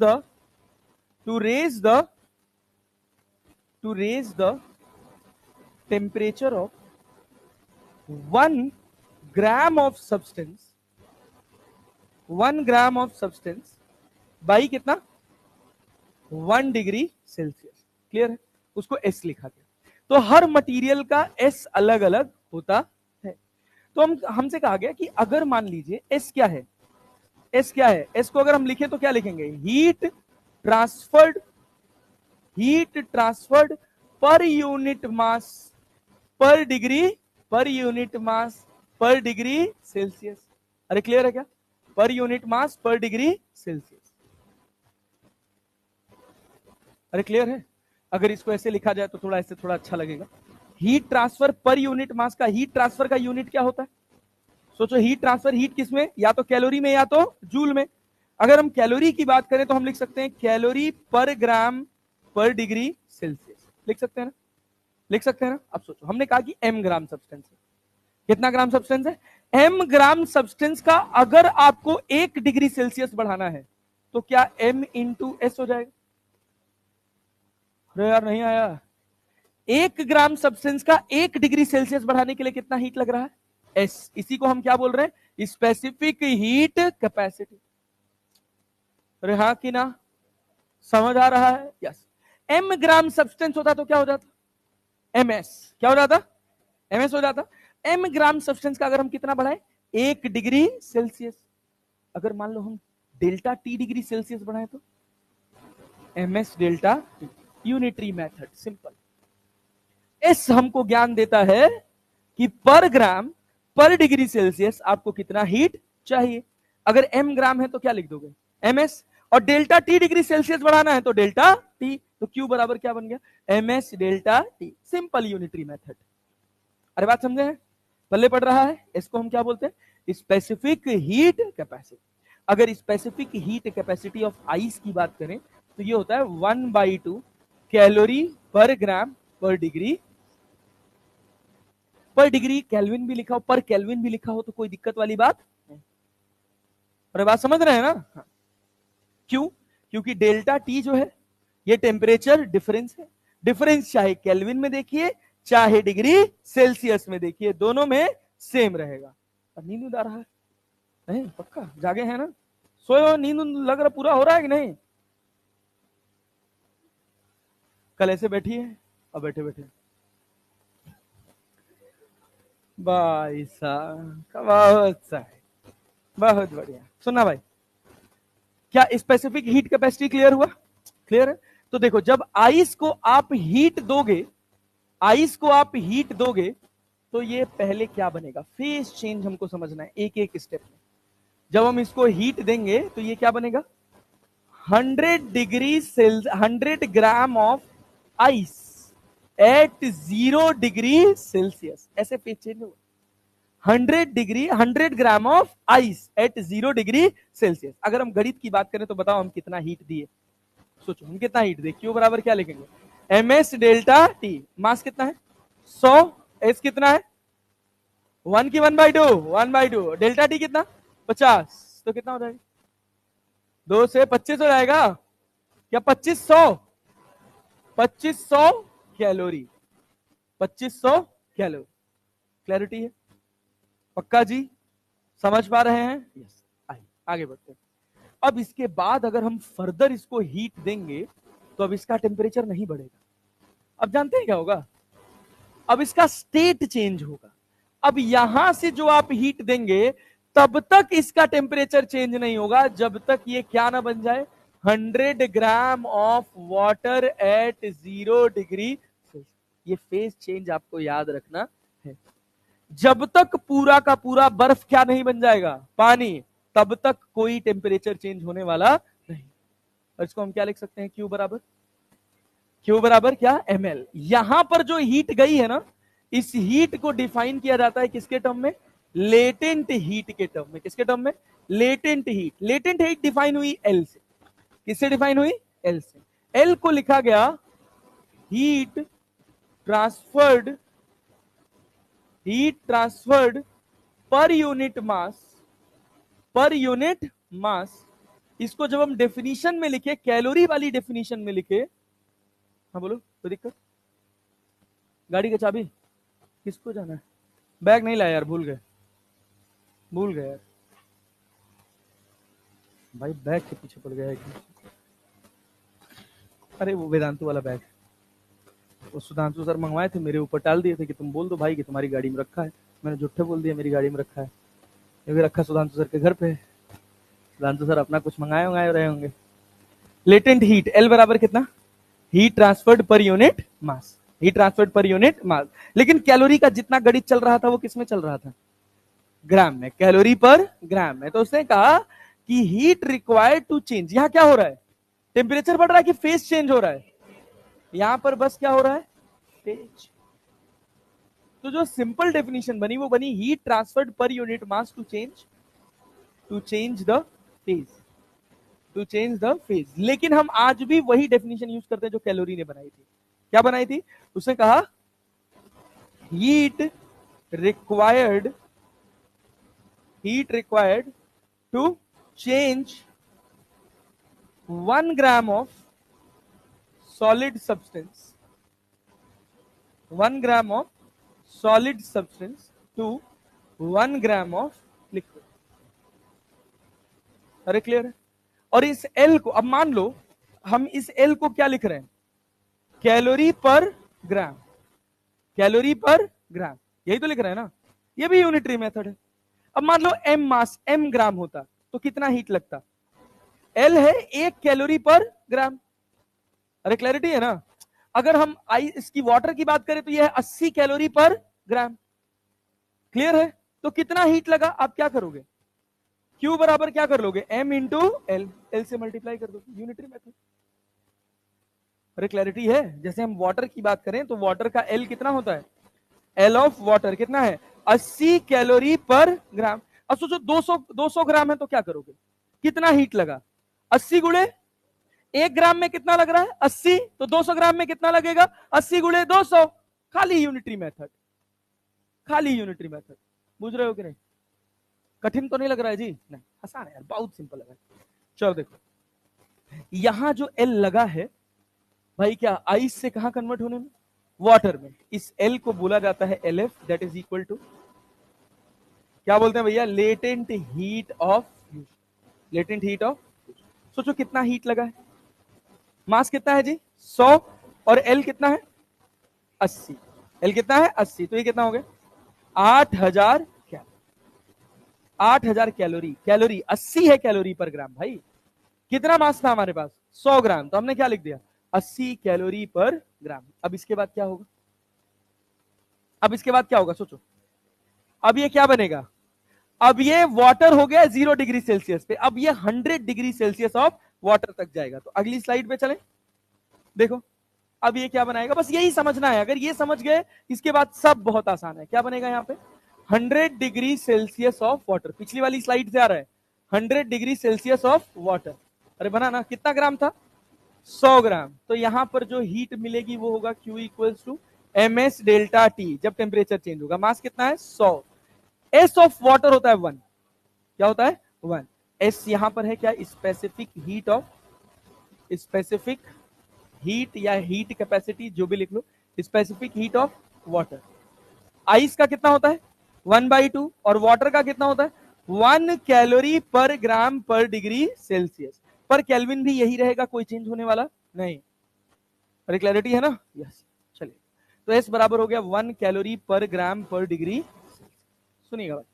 the temperature of 1 gram of substance by कितना? 1 डिग्री सेल्सियस। क्लियर है? उसको एस लिखा गया। तो हर मटेरियल का एस अलग अलग होता है। तो हमसे कहा गया कि अगर मान लीजिए एस क्या है? एस क्या है? एस को अगर हम लिखें तो क्या लिखेंगे? हीट ट्रांसफर्ड पर यूनिट मास पर डिग्री सेल्सियस। अरे क्लियर है क्या? पर यूनिट मास पर डिग्री सेल्सियस। अरे क्लियर है? अगर इसको ऐसे लिखा जाए तो थोड़ा ऐसे थोड़ा अच्छा लगेगा। हीट ट्रांसफर पर यूनिट मास का हीट ट्रांसफर का यूनिट क्या होता है? सोचो, हीट ट्रांसफर, हीट किसमें? या तो कैलोरी में या तो जूल में। अगर हम कैलोरी की बात करें तो हम लिख सकते हैं कैलोरी पर ग्राम पर डिग्री सेल्सियस। लिख सकते हैं ना? लिख सकते हैं ना? अब सोचो, हमने कहा कि m ग्राम सब्सटेंस है। कितना ग्राम सब्सटेंस है? m ग्राम सब्सटेंस का अगर आपको 1 डिग्री सेल्सियस बढ़ाना है तो क्या m इंटू एस हो जाएगा? अरे यार नहीं आया। 1 ग्राम सब्सटेंस का 1 डिग्री सेल्सियस बढ़ाने के लिए कितना हीट लग रहा है? एस। इसी को हम क्या बोल रहे हैं? Specific heat capacity. अरे हाँ कि ना? समझ आ रहा है? यस। m ग्राम सब्सटेंस होता तो क्या हो जाता? ms। क्या हो जाता? ms हो जाता। m ग्राम सब्सटेंस का अगर हम कितना बढ़ाएं? 1 डिग्री सेल्सियस। अगर मान लो हम डेल्टा टी डिग्री सेल्सियस बढ़ाएं तो ms delta T. Unitary method, simple. S हमको ज्ञान देता है कि पर ग्राम पर डिग्री सेल्सियस आपको कितना हीट चाहिए। अगर m ग्राम है तो क्या लिख दोगे? ms। और डेल्टा टी डिग्री सेल्सियस बढ़ाना है तो डेल्टा टी। तो Q बराबर क्या बन गया? ms delta T. Simple unitary method. अरे बात समझे हैं? पल्ले पड़ रहा है? इसको हम क्या बोलते हैं? Specific heat capacity. अगर specific heat capacity of ice की बात करें तो ये होता है 1/2 कैलोरी पर ग्राम पर डिग्री। पर डिग्री केल्विन भी लिखा हो, पर केल्विन भी लिखा हो तो कोई दिक्कत वाली बात नहीं। अरे बात समझ रहे हैं ना? हाँ। क्यों? क्योंकि डेल्टा टी जो है ये टेम्परेचर डिफरेंस है। डिफरेंस चाहे केल्विन में देखिए चाहे डिग्री सेल्सियस में देखिए, दोनों में सेम रहेगा। नींद आ रहा है? नहीं पक्का जागे हैं ना? सोए हो? नींद लग रहा पूरा हो रहा है कि नहीं? कल ऐसे बैठिए और बैठे बैठे भाई साहब, बहुत सही, बहुत बढ़िया। सुना भाई, क्या स्पेसिफिक हीट कैपेसिटी क्लियर हुआ? क्लियर है? तो देखो, जब आइस को आप हीट दोगे तो ये पहले क्या बनेगा? फेज चेंज हमको समझना है एक एक स्टेप में। जब हम इसको हीट देंगे तो ये क्या बनेगा? 100 ग्राम of ice eight 0 degree Celsius. ऐसे फेज चेंज होगा। 100 ग्राम of ice eight 0 degree Celsius. अगर हम गणित की बात करें तो बताओ हम कितना हीट दिए? सोचो हम कितना हीट दिए। क्यू बराबर क्या लिखेंगे? ms delta T. मास कितना है? 100। एस कितना है? 1 की 1/2 डेल्टा टी कितना? 50। तो कितना हो जाएगा? 2 से 25 हो जाएगा क्या? 2500 कैलोरी। 2500 कैलोरी। क्लैरिटी है? पक्का जी? समझ पा रहे हैं? यस। आगे बढ़ते हैं। अब इसके बाद अगर हम फर्दर इसको हीट देंगे तो अब इसका टेम्परेचर नहीं बढ़ेगा। अब जानते हैं क्या होगा? अब इसका स्टेट चेंज होगा। अब यहां से जो आप हीट देंगे तब तक इसका टेम्परेचर चेंज नहीं होगा जब तक ये क्या ना बन जाए, 100 gram of water at 0 degree. ये फेज चेंज आपको याद रखना है। जब तक पूरा का पूरा बर्फ क्या नहीं बन जाएगा, पानी, तब तक कोई टेम्परेचर चेंज होने वाला नहीं। और इसको हम क्या लिख सकते हैं, Q बराबर क्या, ml। यहां पर जो हीट गई है ना, इस हीट को डिफाइन किया जाता है किसके टर्म में, लेटेंट हीट के टर्म में। किसके टर्म में, latent heat. Latent heat define हुई L से। किससे डिफाइन हुई, L से। L को लिखा गया हीट ट्रांसफर्ड पर यूनिट मास। इसको जब हम डेफिनेशन में लिखे, कैलोरी वाली डेफिनेशन में लिखे, हाँ बोलो, कोई दिक्कत? गाड़ी का चाबी किसको जाना है? बैग नहीं लाया यार, भूल गए यार भाई, बैग के पीछे पड़ गया है। अरे वो वेदांतु वाला बैग, वो सुधांशु सर मंगवाए थे, मेरे ऊपर टाल दिए थे कि तुम बोल दो भाई कि तुम्हारी गाड़ी में रखा है। मैंने झूठे बोल दिया मेरी गाड़ी में रखा है, ये रखा सुधांशु सर के घर पे। सुधांशु सर अपना कुछ मंगाए रहे होंगे। लेटेंट हीट L बराबर कितना, हीट ट्रांसफर्ड पर यूनिट मास। हीट ट्रांसफर्ड पर यूनिट मास। लेकिन कैलोरी का जितना गणित चल रहा था वो किसमें चल रहा था, ग्राम में, कैलोरी पर ग्राम में। तो उसने कहा कि हीट रिक्वायर्ड टू चेंज, यहां क्या हो रहा है, टेम्परेचर बढ़ रहा है कि फेज चेंज हो रहा है, यहां पर बस क्या हो रहा है, फेज। तो जो सिंपल डेफिनेशन बनी वो बनी heat transferred per unit mass to change the phase. लेकिन हम आज भी वही डेफिनेशन यूज करते हैं जो कैलोरी ने बनाई थी। क्या बनाई थी, उसने कहा heat required to change 1 gram of solid substance to 1 gram of liquid. अरे क्लियर है? और इस L को अब मान लो हम इस L को क्या लिख रहे हैं, कैलोरी पर ग्राम, यही तो लिख रहे हैं ना, ये भी यूनिटरी मेथड है। अब मान लो m मास, m ग्राम होता तो कितना हीट लगता, L है 1 कैलोरी पर ग्राम। अरे क्लैरिटी है ना? अगर हम इसकी वाटर की बात करें तो यह है 80 कैलोरी पर ग्राम। क्लियर है? तो कितना हीट लगा, आप क्या करोगे, Q बराबर क्या कर लोगे, m इंटू L से मल्टीप्लाई कर दोगे, यूनिटरी मेथड। अरे क्लैरिटी है? जैसे हम वाटर की बात करें तो वाटर का L कितना होता है, L ऑफ वाटर कितना है, 80 कैलोरी पर ग्राम। अब सोचो 200 ग्राम है तो क्या करोगे, कितना हीट लगा, 80 गुणे 1 ग्राम में कितना लग रहा है 80, तो 200 ग्राम में कितना लगेगा 80 गुणे 200। खाली यूनिटरी मेथड, बुझ रहे हो कि नहीं? कठिन तो नहीं लग रहा है जी? नहीं, आसान है यार, बहुत सिंपल है। चलो देखो, यहां जो L लगा है भाई, क्या आइस से कहां कन्वर्ट होने में, वाटर में। इस L को बोला जाता है LF, that is equal to क्या बोलते हैं भैया, लेटेंट हीट ऑफ फ्यूजन। सोचो कितना हीट लगा है, मास कितना है जी 100, और L कितना है 80। L कितना है 80, तो ये कितना हो गया 8000 कैलोरी 80 है कैलोरी पर ग्राम। भाई कितना मास था हमारे पास 100 ग्राम, तो हमने क्या लिख दिया 80 कैलोरी पर ग्राम। अब इसके बाद क्या होगा, सोचो, अब ये क्या बनेगा, अब ये वाटर हो गया 0 डिग्री सेल्सियस पे, अब ये 100 डिग्री सेल्सियस ऑफ वाटर तक जाएगा। तो अगली स्लाइड पे चलें, देखो अब ये क्या बनाएगा, बस यही समझना है। अगर ये समझ गए इसके बाद सब बहुत आसान है। क्या बनेगा यहाँ पे 100 डिग्री सेल्सियस ऑफ वाटर, पिछली वाली स्लाइड से आ रहा है 100 डिग्री सेल्सियस ऑफ वाटर। अरे बना ना, कितना ग्राम था 100 ग्राम। तो यहां पर जो हीट मिलेगी वो होगा Q equals to MS delta T। जब टेम्परेचर चेंज होगा, मास कितना है 100, S ऑफ वाटर होता है 1, क्या होता है 1। S यहां पर है क्या, स्पेसिफिक हीट या हीट कैपेसिटी, जो भी लिख लो, specific heat of water. Ice का कितना होता है 1/2, और वाटर का कितना होता है 1 कैलोरी पर ग्राम पर डिग्री सेल्सियस। पर केल्विन भी यही रहेगा, कोई चेंज होने वाला नहीं। अरे क्लैरिटी है ना? यस। चलिए, तो S बराबर हो गया 1 कैलोरी पर ग्राम पर डिग्री। सुनिएगा भाई,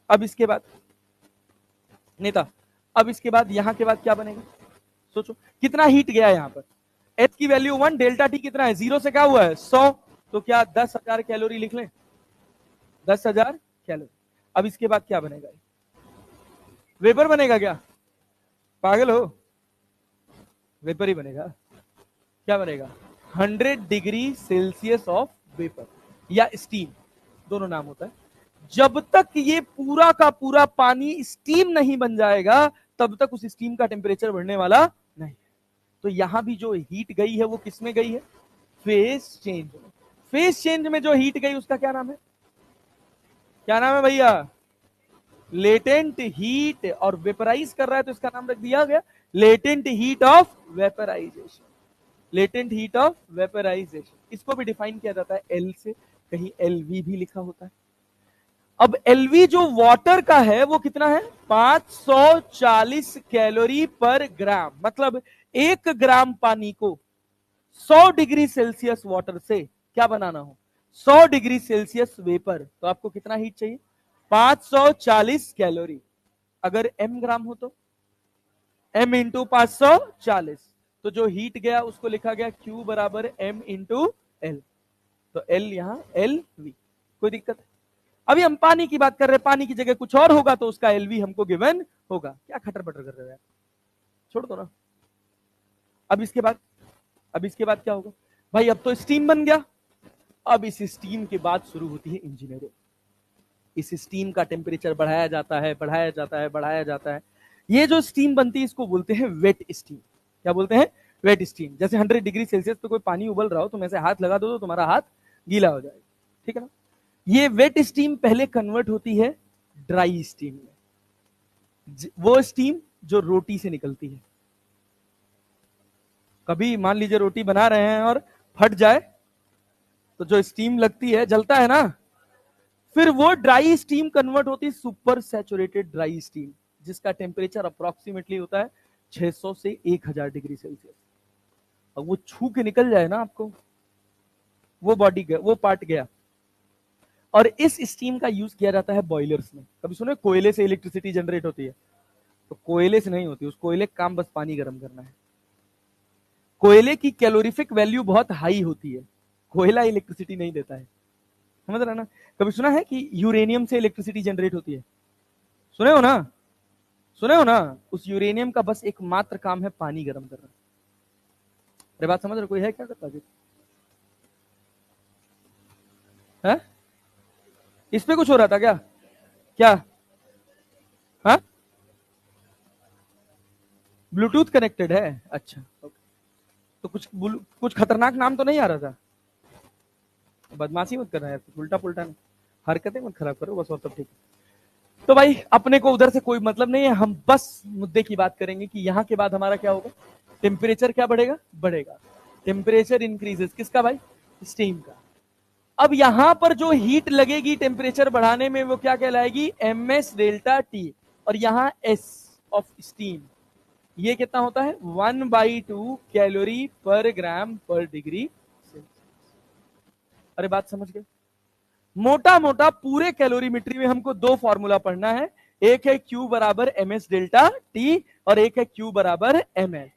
अब इसके बाद नहीं था। अब इसके बाद यहां के बाद क्या बनेगा, सोचो कितना हीट गया यहां पर। एच की वैल्यू 1, डेल्टा टी कितना है, 0 से क्या हुआ है 100, तो क्या 10,000 कैलोरी लिख लें, 10,000 कैलोरी। अब इसके बाद क्या बनेगा, वेपर बनेगा क्या, पागल हो, वेपर ही बनेगा। क्या बनेगा, 100 डिग्री सेल्सियस ऑफ वेपर या स्टीम, दोनों नाम होता है। जब तक ये पूरा का पूरा पानी स्टीम नहीं बन जाएगा तब तक उस स्टीम का टेम्परेचर बढ़ने वाला नहीं। तो यहां भी जो हीट गई है वो किस में गई है, फेज चेंज में। फेज चेंज में जो हीट गई उसका क्या नाम है, क्या नाम है भैया, लेटेंट हीट। और वेपराइज कर रहा है तो इसका नाम रख दिया गया latent heat of vaporisation, latent heat of vaporisation. इसको भी डिफाइन किया जाता है एल से, कहीं एलवी भी लिखा होता है। अब एलवी जो वाटर का है वो कितना है, 540 कैलोरी पर ग्राम। मतलब 1 ग्राम पानी को 100 डिग्री सेल्सियस वाटर से क्या बनाना हो, 100 डिग्री सेल्सियस वेपर, तो आपको कितना हीट चाहिए, 540 कैलोरी। अगर एम ग्राम हो तो m इंटू 540, तो जो हीट गया उसको लिखा गया Q बराबर m इंटू एल। तो L यहां LV, कोई दिक्कत है। अभी हम पानी की बात कर रहे हैं, पानी की जगह कुछ और होगा तो उसका LV हमको गिवन होगा। क्या खटर पटर कर रहे हो यार, छोड़ दो ना। अब इसके बाद क्या होगा भाई, अब तो स्टीम बन गया। अब इस स्टीम के बाद शुरू होती है इंजीनियरिंग। इस स्टीम का टेम्परेचर बढ़ाया जाता है, बढ़ाया जाता है, बढ़ाया जाता है। ये जो स्टीम बनती है इसको बोलते हैं वेट स्टीम। क्या बोलते हैं, वेट स्टीम। जैसे 100 डिग्री सेल्सियस पे कोई पानी उबल रहा हो, तुम ऐसे हाथ लगा दो तो तुम्हारा हाथ गीला हो जाएगा, ठीक है ना। ये वेट स्टीम पहले कन्वर्ट होती है ड्राई स्टीम में, वो स्टीम जो रोटी से निकलती है। कभी मान लीजिए रोटी बना रहे हैं और फट जाए तो जो स्टीम लगती है, जलता है ना, फिर वो ड्राई स्टीम कन्वर्ट होती है सुपर सैचुरेटेड ड्राई स्टीम, जिसका टेम्परेचर अप्रोक्सीमेटली होता है 600 से 1000 डिग्री सेल्सियस। अब वो छू के निकल जाए ना आपको, वो बॉडी गया, वो पार्ट गया। और इस स्टीम का यूज किया जाता है बॉयलर्स में। कभी सुने कोयले से इलेक्ट्रिसिटी जनरेट होती है, तो कोयले से नहीं होती, उस कोयले का काम बस पानी गर्म करना है। कोयले की कैलोरीफिक वैल्यू बहुत हाई होती है, कोयला इलेक्ट्रिसिटी नहीं देता है, समझ रहे ना। कभी सुना है कि यूरेनियम से इलेक्ट्रिसिटी जनरेट होती है, सुने हो ना, सुने हो ना। उस यूरेनियम का बस एकमात्र काम है पानी गर्म करना। अरे बात समझ रहे, कोई है क्या करता है, इस पे कुछ हो रहा था क्या, क्या, हाँ, ब्लूटूथ कनेक्टेड है, अच्छा ओके। तो कुछ खतरनाक नाम तो नहीं आ रहा था, बदमाशी मत करना यार, उल्टा पुल्टा हरकतें मत खराब करो बस, और सब ठीक है। तो भाई अपने को उधर से कोई मतलब नहीं है, हम बस मुद्दे की बात करेंगे कि यहां के बाद हमारा क्या होगा, टेम्परेचर क्या बढ़ेगा, बढ़ेगा। टेम्परेचर इंक्रीजेस, किसका भाई, स्टीम का। अब यहां पर जो हीट लगेगी टेम्परेचर बढ़ाने में वो क्या कहलाएगी, एमएस डेल्टा टी। और यहां एस ऑफ स्टीम, ये कितना होता है 1/2 कैलोरी पर ग्राम पर डिग्री सेल्सियस। अरे बात समझ गए। मोटा मोटा पूरे कैलोरीमेट्री में हमको 2 फॉर्मूला पढ़ना है, एक है Q बराबर एमएस डेल्टा टी और एक है Q बराबर ml,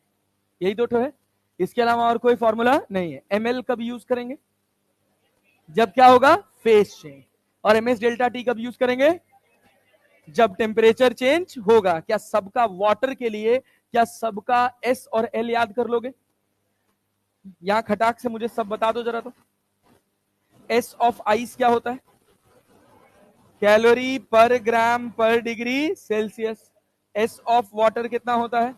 यही 2 है। इसके अलावा और कोई फॉर्मूला नहीं है। ml कब यूज करेंगे, जब क्या होगा, फेज चेंज। और एमएस डेल्टा टी कब यूज करेंगे, जब टेम्परेचर चेंज होगा। क्या सबका वाटर के लिए, क्या सबका एस और एल याद कर लोगे, यहां खटाक से मुझे सब बता दो जरा। तो एस ऑफ आइस क्या होता है, कैलोरी पर ग्राम पर degree Celsius. S of water कितना होता है,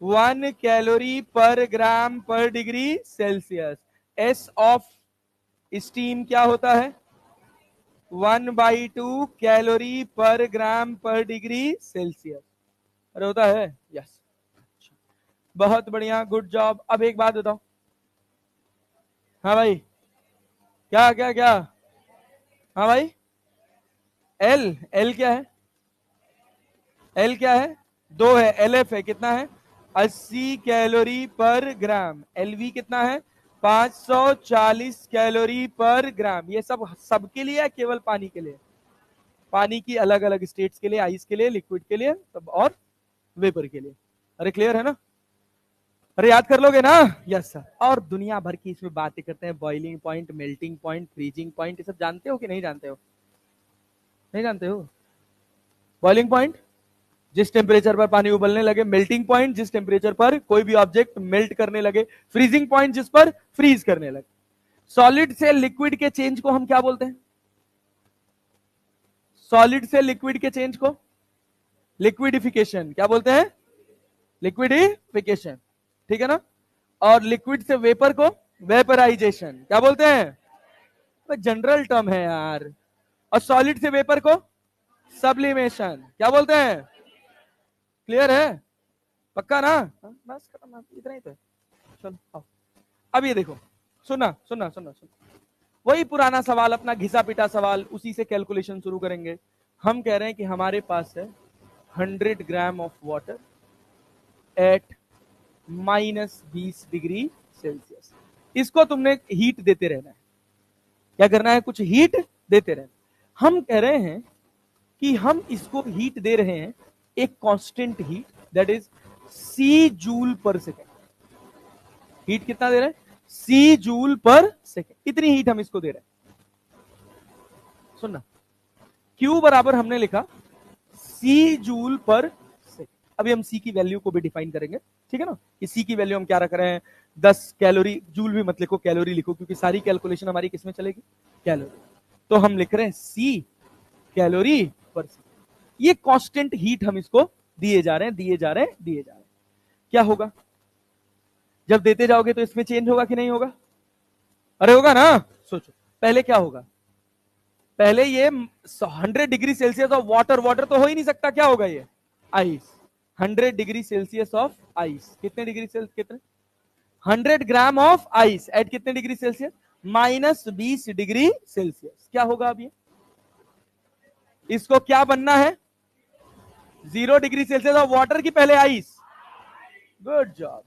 1 कैलोरी पर ग्राम पर degree Celsius. S of steam क्या होता है, 1/2 कैलोरी पर ग्राम पर डिग्री सेल्सियस। अरे होता है, यस, बहुत बढ़िया, गुड जॉब। अब एक बात बताओ, हाँ भाई, क्या क्या क्या, हाँ भाई, एल, एल क्या है, एल क्या है, 2 है, एल एफ है, कितना है 80 कैलोरी पर ग्राम। एलवी कितना है 540 कैलोरी पर ग्राम। ये सब सबके लिए है, केवल पानी के लिए, पानी की अलग अलग स्टेट्स के लिए, आइस के लिए, लिक्विड के लिए और वेपर के लिए। अरे क्लियर है ना? अरे याद कर लोगे ना? Yes sir. और दुनिया भर की इसमें बातें करते हैं, boiling point, melting point, freezing point, ये सब जानते हो कि नहीं जानते हो? नहीं जानते हो? बॉइलिंग पॉइंट जिस टेम्परेचर पर पानी उबलने लगे, मेल्टिंग पॉइंट जिस टेम्परेचर पर कोई भी ऑब्जेक्ट मेल्ट करने लगे, फ्रीजिंग पॉइंट जिस पर फ्रीज करने लगे। सॉलिड से लिक्विड के चेंज को हम क्या बोलते हैं? सॉलिड से लिक्विड के चेंज को लिक्विडिफिकेशन क्या बोलते हैं? लिक्विडिफिकेशन, ठीक है ना? और लिक्विड से वेपर को वेपराइजेशन क्या बोलते हैं? जनरल टर्म है यार। और सॉलिड से वेपर को सब्लिमेशन क्या बोलते हैं? क्लियर है? पक्का ना? बस खत्म, इतना ही तो है। चलो आओ। अब ये देखो, सुना सुना सुना सुना, वही पुराना सवाल, अपना घिसा पिटा सवाल, उसी से कैलकुलेशन शुरू करेंगे। हम कह रहे हैं कि हमारे पास है 100 gram of water at -20 degree Celsius. इसको तुमने हीट देते रहना है। क्या करना है? कुछ हीट देते रहना। हम कह रहे हैं कि हम इसको हीट दे रहे हैं एक constant heat, that is C joule per second. Heat कितना दे रहे हैं? C joule per second. इतनी हीट हम इसको दे रहे हैं। सुनना, Q बराबर हमने लिखा सी जूल पर सेकेंड। अभी हम सी की वैल्यू को भी डिफाइन करेंगे, ठीक है ना? कि सी की वैल्यू हम क्या रख रहे हैं? 10 कैलोरी। जूल भी मत लिखो, कैलोरी लिखो, क्योंकि सारी कैलकुलेशन हमारी किसमें चलेगी? कैलोरी। तो हम लिख रहे हैं सी कैलोरी पर सेकेंड। ये कांस्टेंट हीट हम इसको दिए जा रहे हैं, दिए जा रहे हैं, दिए जा रहे हैं। क्या होगा जब देते जाओगे? तो इसमें चेंज होगा कि नहीं होगा? अरे होगा ना? सोचो पहले क्या होगा। पहले ये 100 degree Celsius of water, water तो हो ही नहीं सकता, क्या होगा ये? Ice. 100 degree Celsius of ice, कितने डिग्री सेल्सियस? कितने? 100 ग्राम ऑफ आइस एट कितने डिग्री सेल्सियस? -20 degree Celsius. क्या होगा अब ये? इसको क्या बनना है? 0 डिग्री सेल्सियस ऑफ वाटर की पहले ice. Good job.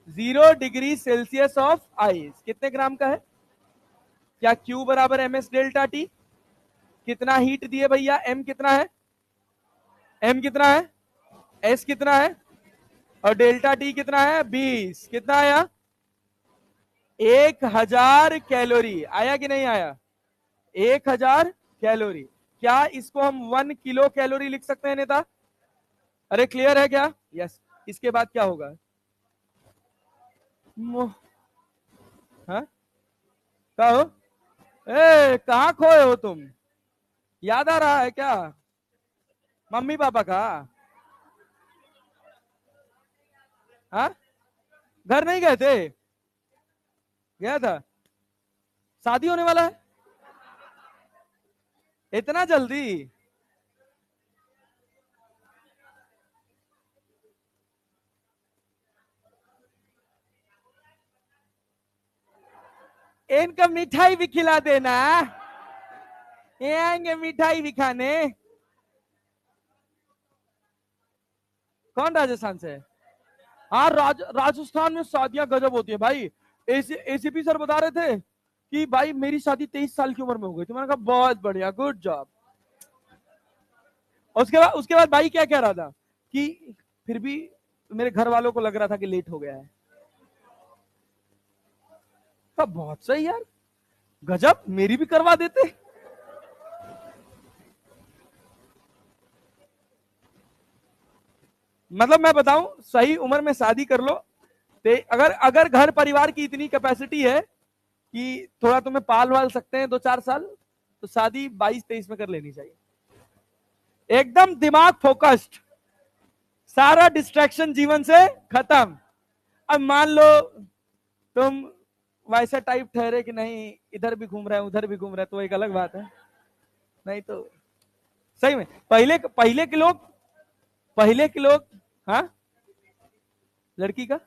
0 degree Celsius of ice कितने ग्राम का है? क्या Q बराबर MS डेल्टा T? कितना हीट दिए भैया? M कितना है? M कितना है? S कितना है? और डेल्टा T कितना है? 20। कितना आया? 1000 कैलोरी। आया कि नहीं आया? 1000 कैलोरी। क्या इसको हम 1 किलो कैलोरी लिख सकते हैं नेता? अरे क्लियर है क्या? यस। इसके बाद क्या होगा? हाँ? क्या हो? कहां खोए हो तुम? याद आ रहा है क्या मम्मी पापा का? हाँ? घर नहीं गए थे? गया था। शादी होने वाला है इतना जल्दी? इनको मिठाई भी खिला देना। ये आएंगे मिठाई भी खाने। कौन राजस्थान से है? हाँ, राजस्थान में शादियां गजब होती है भाई। एसीपी सर बता रहे थे कि भाई मेरी शादी 23 साल की उम्र में हो गई थी। मैंने कहा बहुत बढ़िया, गुड जॉब। उसके बाद भाई क्या कह रहा था कि फिर भी मेरे घर वालों को लग रहा था कि लेट हो गया है। तो बहुत सही यार, गजब, मेरी भी करवा देते। मतलब मैं बताऊं, सही उम्र में शादी कर लो। तो अगर अगर घर परिवार की इतनी कैपेसिटी है कि थोड़ा तुम्हें पाल वाल सकते हैं 2-4 साल, तो शादी 22-23 में कर लेनी चाहिए। एकदम दिमाग फोकस्ड, सारा डिस्ट्रैक्शन जीवन से खत्म। अब मान लो तुम वैसा टाइप ठहरे कि नहीं, इधर भी घूम रहे हैं उधर भी घूम रहे हैं, तो एक अलग बात है। नहीं तो सही में पहले के लोग हाँ, लड़की का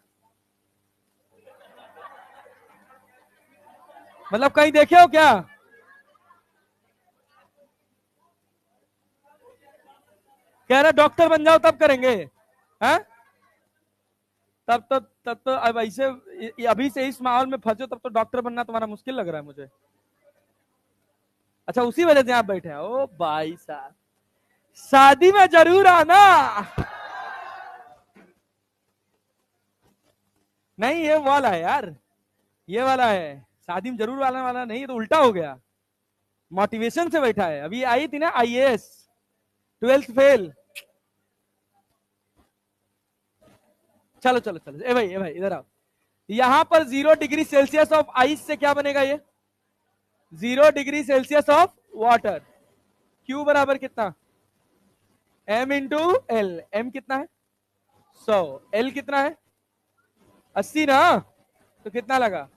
मतलब कहीं देखे हो क्या? कह रहे डॉक्टर बन जाओ तब करेंगे। हाँ? तब तो अब ऐसे अभी से इस माहौल में फंसो, तब तो डॉक्टर बनना तुम्हारा मुश्किल लग रहा है मुझे। अच्छा, उसी वजह से आप बैठे हैं? ओ भाई साहब, शादी में जरूर आना। नहीं ये वाला है यार, ये वाला है। शादी में जरूर वाला वाला नहीं, ये तो उल्टा हो गया। मोटिवेशन से बैठा है। अभी आई थी ना आईएएस, 12th फेल। चलो चलो चलो, ए भाई इधर आओ। यहां पर 0 डिग्री सेल्सियस ऑफ आइस से क्या बनेगा? ये 0 degree Celsius of water. Q बराबर कितना? M into L. एम कितना है? 100। एल कितना है? 80 ना। तो कितना लगा?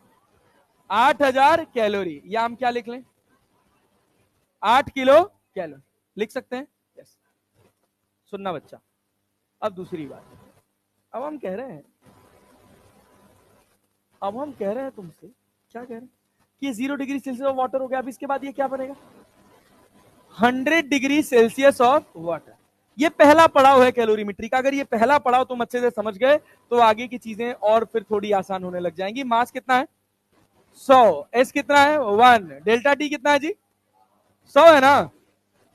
8000 कैलोरी। या हम क्या लिख लें? 8 किलो कैलोरी लिख सकते हैं। यस। सुनना बच्चा, अब दूसरी बात। अब हम कह रहे हैं, तुमसे क्या कह रहे हैं कि ये 0 डिग्री सेल्सियस ऑफ वाटर हो गया। अब इसके बाद ये क्या बनेगा? 100 डिग्री सेल्सियस ऑफ वाटर। ये पहला पड़ाव है कैलोरीमेट्री का। अगर ये पहला पड़ाव तुम अच्छे से समझ गए तो आगे की चीजें और फिर थोड़ी आसान होने लग जाएंगी। मास कितना है? 100। एस कितना है? 1। डेल्टा टी कितना है जी? 100 है ना।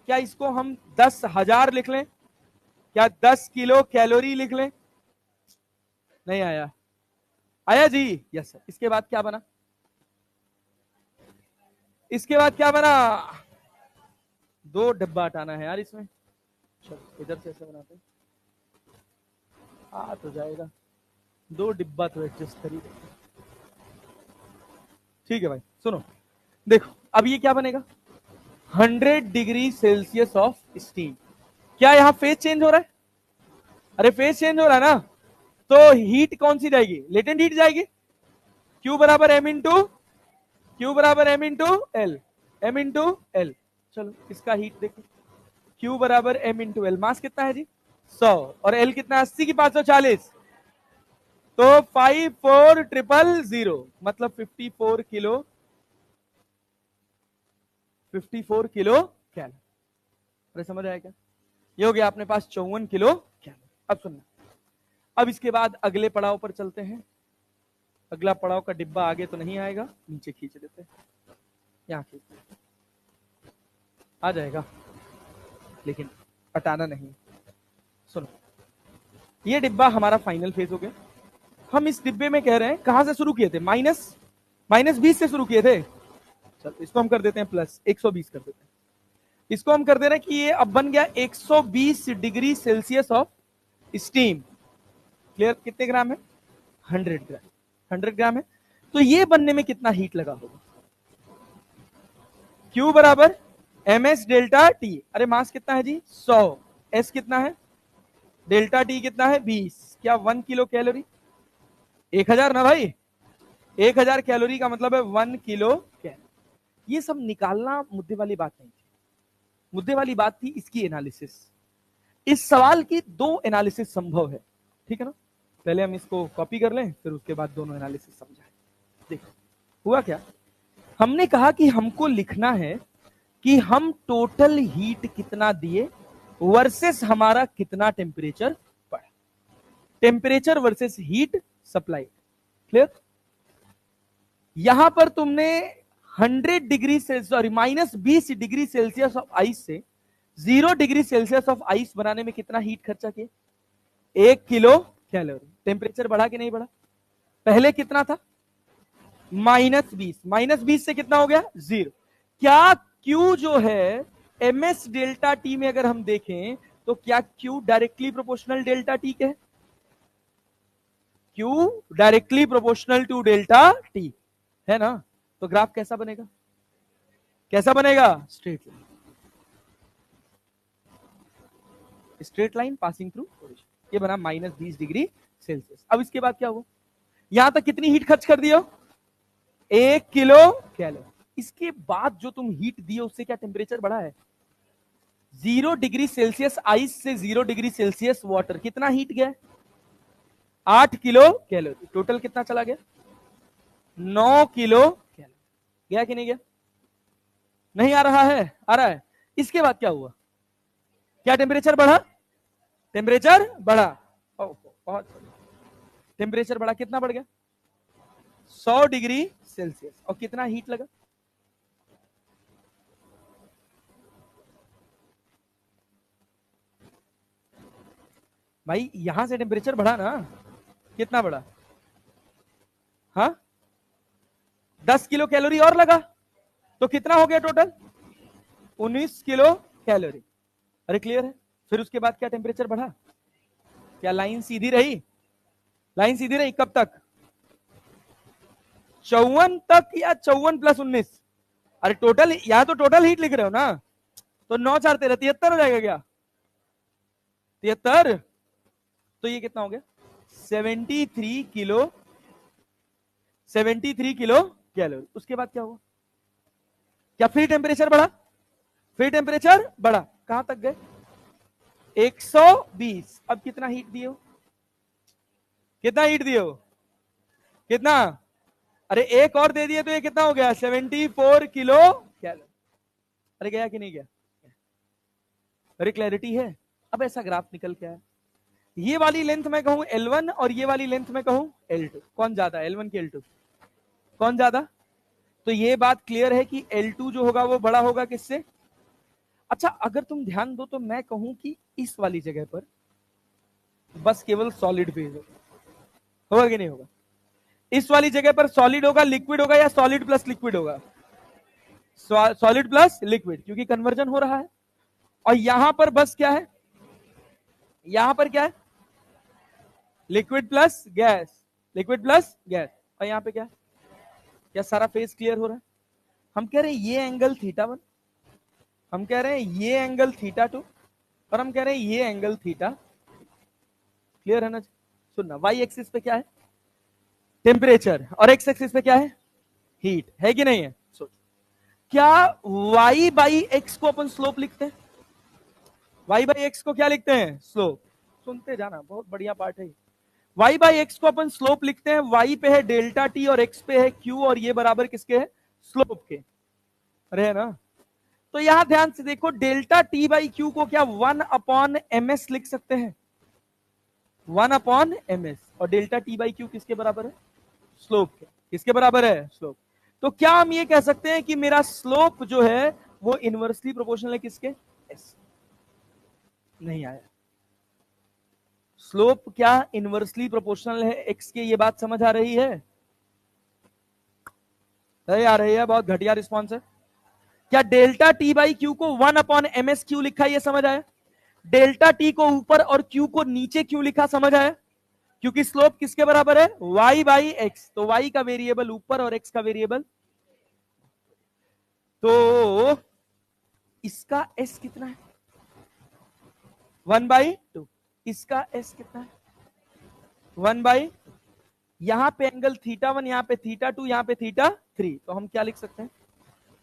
क्या इसको हम 10,000 लिख लें? क्या 10 किलो कैलोरी लिख लें? नहीं आया? आया जी? Yes sir. इसके बाद क्या बना? इसके बाद क्या बना? 2 डिब्बा हटाना है यार इसमें। चलो इधर से ऐसे बनाते हैं, आ तो जाएगा। 2 डिब्बा तो एडजस्ट कर ही देंगे। ठीक है भाई सुनो, देखो अब ये क्या बनेगा? 100 डिग्री सेल्सियस ऑफ स्टीम। क्या यहां फेज चेंज हो रहा है? अरे फेज चेंज हो रहा है ना, तो हीट कौन सी जाएगी? लेटेंट हीट जाएगी। क्यू बराबर M into L. M into L. चलो इसका हीट देखो। क्यू बराबर एम इंटू एल। मास कितना है जी? 100। और एल कितना? 80 की 540। तो 54000 मतलब 54 किलो कैलोरी। अरे समझ आया क्या? ये हो गया अपने पास 54 किलो कैलोरी। अब सुनना, अब इसके बाद अगले पड़ाव पर चलते हैं। अगला पड़ाव का डिब्बा आगे तो नहीं आएगा, नीचे खींच देते हैं। यहाँ खींच आ जाएगा, लेकिन हटाना नहीं। सुनो, ये डिब्बा हमारा फाइनल फेज हो गया। हम इस डिब्बे में कह रहे हैं, कहां से शुरू किए थे? -20 से शुरू किए थे। चल इसको हम कर देते हैं प्लस 120 कर देते हैं। इसको हम कर दे रहे हैं कि ये अब बन गया 120 degree Celsius of steam. Clear? कितने ग्राम है? 100 ग्राम। 100 ग्राम है। तो ये बनने में कितना हीट लगा होगा? Q बराबर ms डेल्टा टी। अरे मास कितना है जी? 100। S कितना है? डेल्टा टी कितना है? 20। क्या 1 किलो कैलोरी? 1000 ना भाई। 1000 कैलोरी का मतलब है 1 किलो कैलोरी। ये सब निकालना मुद्दे वाली बात नहीं थी। मुद्दे वाली बात थी इसकी एनालिसिस। इस सवाल की 2 एनालिसिस संभव है। ठीक है ना? पहले हम इसको कॉपी कर लें, फिर उसके बाद दोनों एनालिसिस समझाएं। देखो हुआ क्या। हमने कहा कि हमको लिखना है कि हम टोटल हीट कितना दिए वर्सेस हमारा कितना टेम्परेचर पड़ा। Temperature versus heat supply. Clear? यहां पर तुमने 100 degree Celsius, sorry -20 degree Celsius of ice से 0 डिग्री सेल्सियस ऑफ आइस बनाने में कितना हीट खर्चा किया? 1 किलो कैलोरी। टेम्परेचर बढ़ा कि नहीं बढ़ा? पहले कितना था? -20। -20 से कितना हो गया? 0। क्या Q जो है ms डेल्टा टी में अगर हम देखें तो क्या Q directly proportional delta T के है? Q directly proportional to delta T है ना। तो ग्राफ कैसा बनेगा? कैसा बनेगा? Straight line. Straight line passing through origin. ये बना -20 डिग्री सेल्सियस। अब इसके बाद क्या हुआ? यहां तक कितनी हीट खर्च कर दिया? 1 किलो कैलोरी। इसके बाद जो तुम हीट दिए उससे क्या टेम्परेचर बढ़ा है? 0 डिग्री सेल्सियस आइस से 0 डिग्री सेल्सियस वाटर कितना हीट गया? 8 किलो कैलोरी। टोटल कितना चला गया? 9 किलो कैलोरी। गया कि नहीं गया? नहीं आ रहा है? आ रहा है। इसके बाद क्या हुआ? क्या टेम्परेचर बढ़ा? टेम्परेचर बढ़ा। बहुत टेम्परेचर बढ़ा। कितना बढ़ गया? 100 डिग्री सेल्सियस। और कितना हीट लगा? भाई यहां से टेम्परेचर बढ़ा ना, कितना बढ़ा? हाँ, 10 किलो कैलोरी और लगा, तो कितना हो गया टोटल? 19 kilo calorie. अरे क्लियर है? फिर उसके बाद क्या टेम्परेचर बढ़ा? क्या लाइन सीधी रही? लाइन सीधी रही कब तक? 54 तक या 54+19? अरे टोटल, यहां तो टोटल हीट लिख रहे हो ना, तो 9 4 13 73 हो जाएगा क्या? 73। तो ये कितना हो गया? 73 किलो, 73 किलो कैलोरी। उसके बाद क्या हुआ? क्या फिर टेम्परेचर बढ़ा? फिर टेम्परेचर बढ़ा, कहां तक गए? 120। अब कितना हीट दिए हो? कितना हीट दिए हो? कितना? अरे एक और दे दिए तो ये कितना हो गया? 74 किलो कैलोरी। अरे गया कि नहीं गया? अरे क्लैरिटी है? अब ऐसा ग्राफ निकल के आया, ये वाली लेंथ मैं कहूं L1 और ये वाली लेंथ मैं कहूं L2, कौन ज्यादा? L1 की L2 कौन ज्यादा? तो ये बात क्लियर है कि L2 जो होगा वो बड़ा होगा किससे? अच्छा अगर तुम ध्यान दो तो मैं कहूं कि इस वाली जगह पर बस केवल सॉलिड फेज होगा कि नहीं होगा? इस वाली जगह पर सॉलिड होगा, लिक्विड होगा, या सॉलिड प्लस लिक्विड होगा? सॉलिड प्लस लिक्विड, क्योंकि कन्वर्जन हो रहा है। और यहां पर बस क्या है? यहां पर क्या है? Liquid plus gas, liquid plus gas. और यहां पे क्या? क्या सारा फेस क्लियर हो रहा है? हम कह रहे हैं ये एंगल θ1, हम कह रहे हैं ये एंगल θ2, और हम कह रहे हैं ये एंगल थीटा। क्लियर है ना? सुनना, वाई एक्सिस पे क्या है? टेम्परेचर, और एक्स एक्सिस पे क्या है? हीट, है कि नहीं है? सोच, क्या y बाई एक्स को अपन स्लोप लिखते हैं? y बाई एक्स को क्या लिखते हैं? स्लोप। सुनते जाना, बहुत बढ़िया पार्ट है। y बाई एक्स को अपन स्लोप लिखते हैं, y पे है डेल्टा टी और x पे है q, और ये बराबर किसके है? स्लोप के। अरे है ना? तो यहां ध्यान से देखो, डेल्टा टी बाई क्यू को क्या 1/ms लिख सकते हैं? 1/ms। और डेल्टा टी बाई क्यू किसके बराबर है? स्लोप के। किसके बराबर है? स्लोप। तो क्या हम ये कह सकते हैं कि मेरा स्लोप जो है वो इनवर्सली प्रोपोर्शनल है किसके? एस। नहीं आया। स्लोप क्या इनवर्सली प्रोपोर्शनल है एक्स के? ये बात समझ आ रही है? नहीं आ रही है? बहुत घटिया रिस्पॉन्स है। क्या डेल्टा टी बाई क्यू को 1/ms क्यू लिखा, ये समझ आया? डेल्टा टी को ऊपर और क्यू को नीचे क्यों लिखा, समझ आया? क्योंकि स्लोप किसके बराबर है? y by x. तो y का वेरिएबल ऊपर और x का वेरिएबल, तो इसका s कितना है? 1/2। इसका s कितना है? 1/, यहां पे एंगल θ1, यहां पे θ2, यहां पे θ3, तो हम क्या लिख सकते हैं?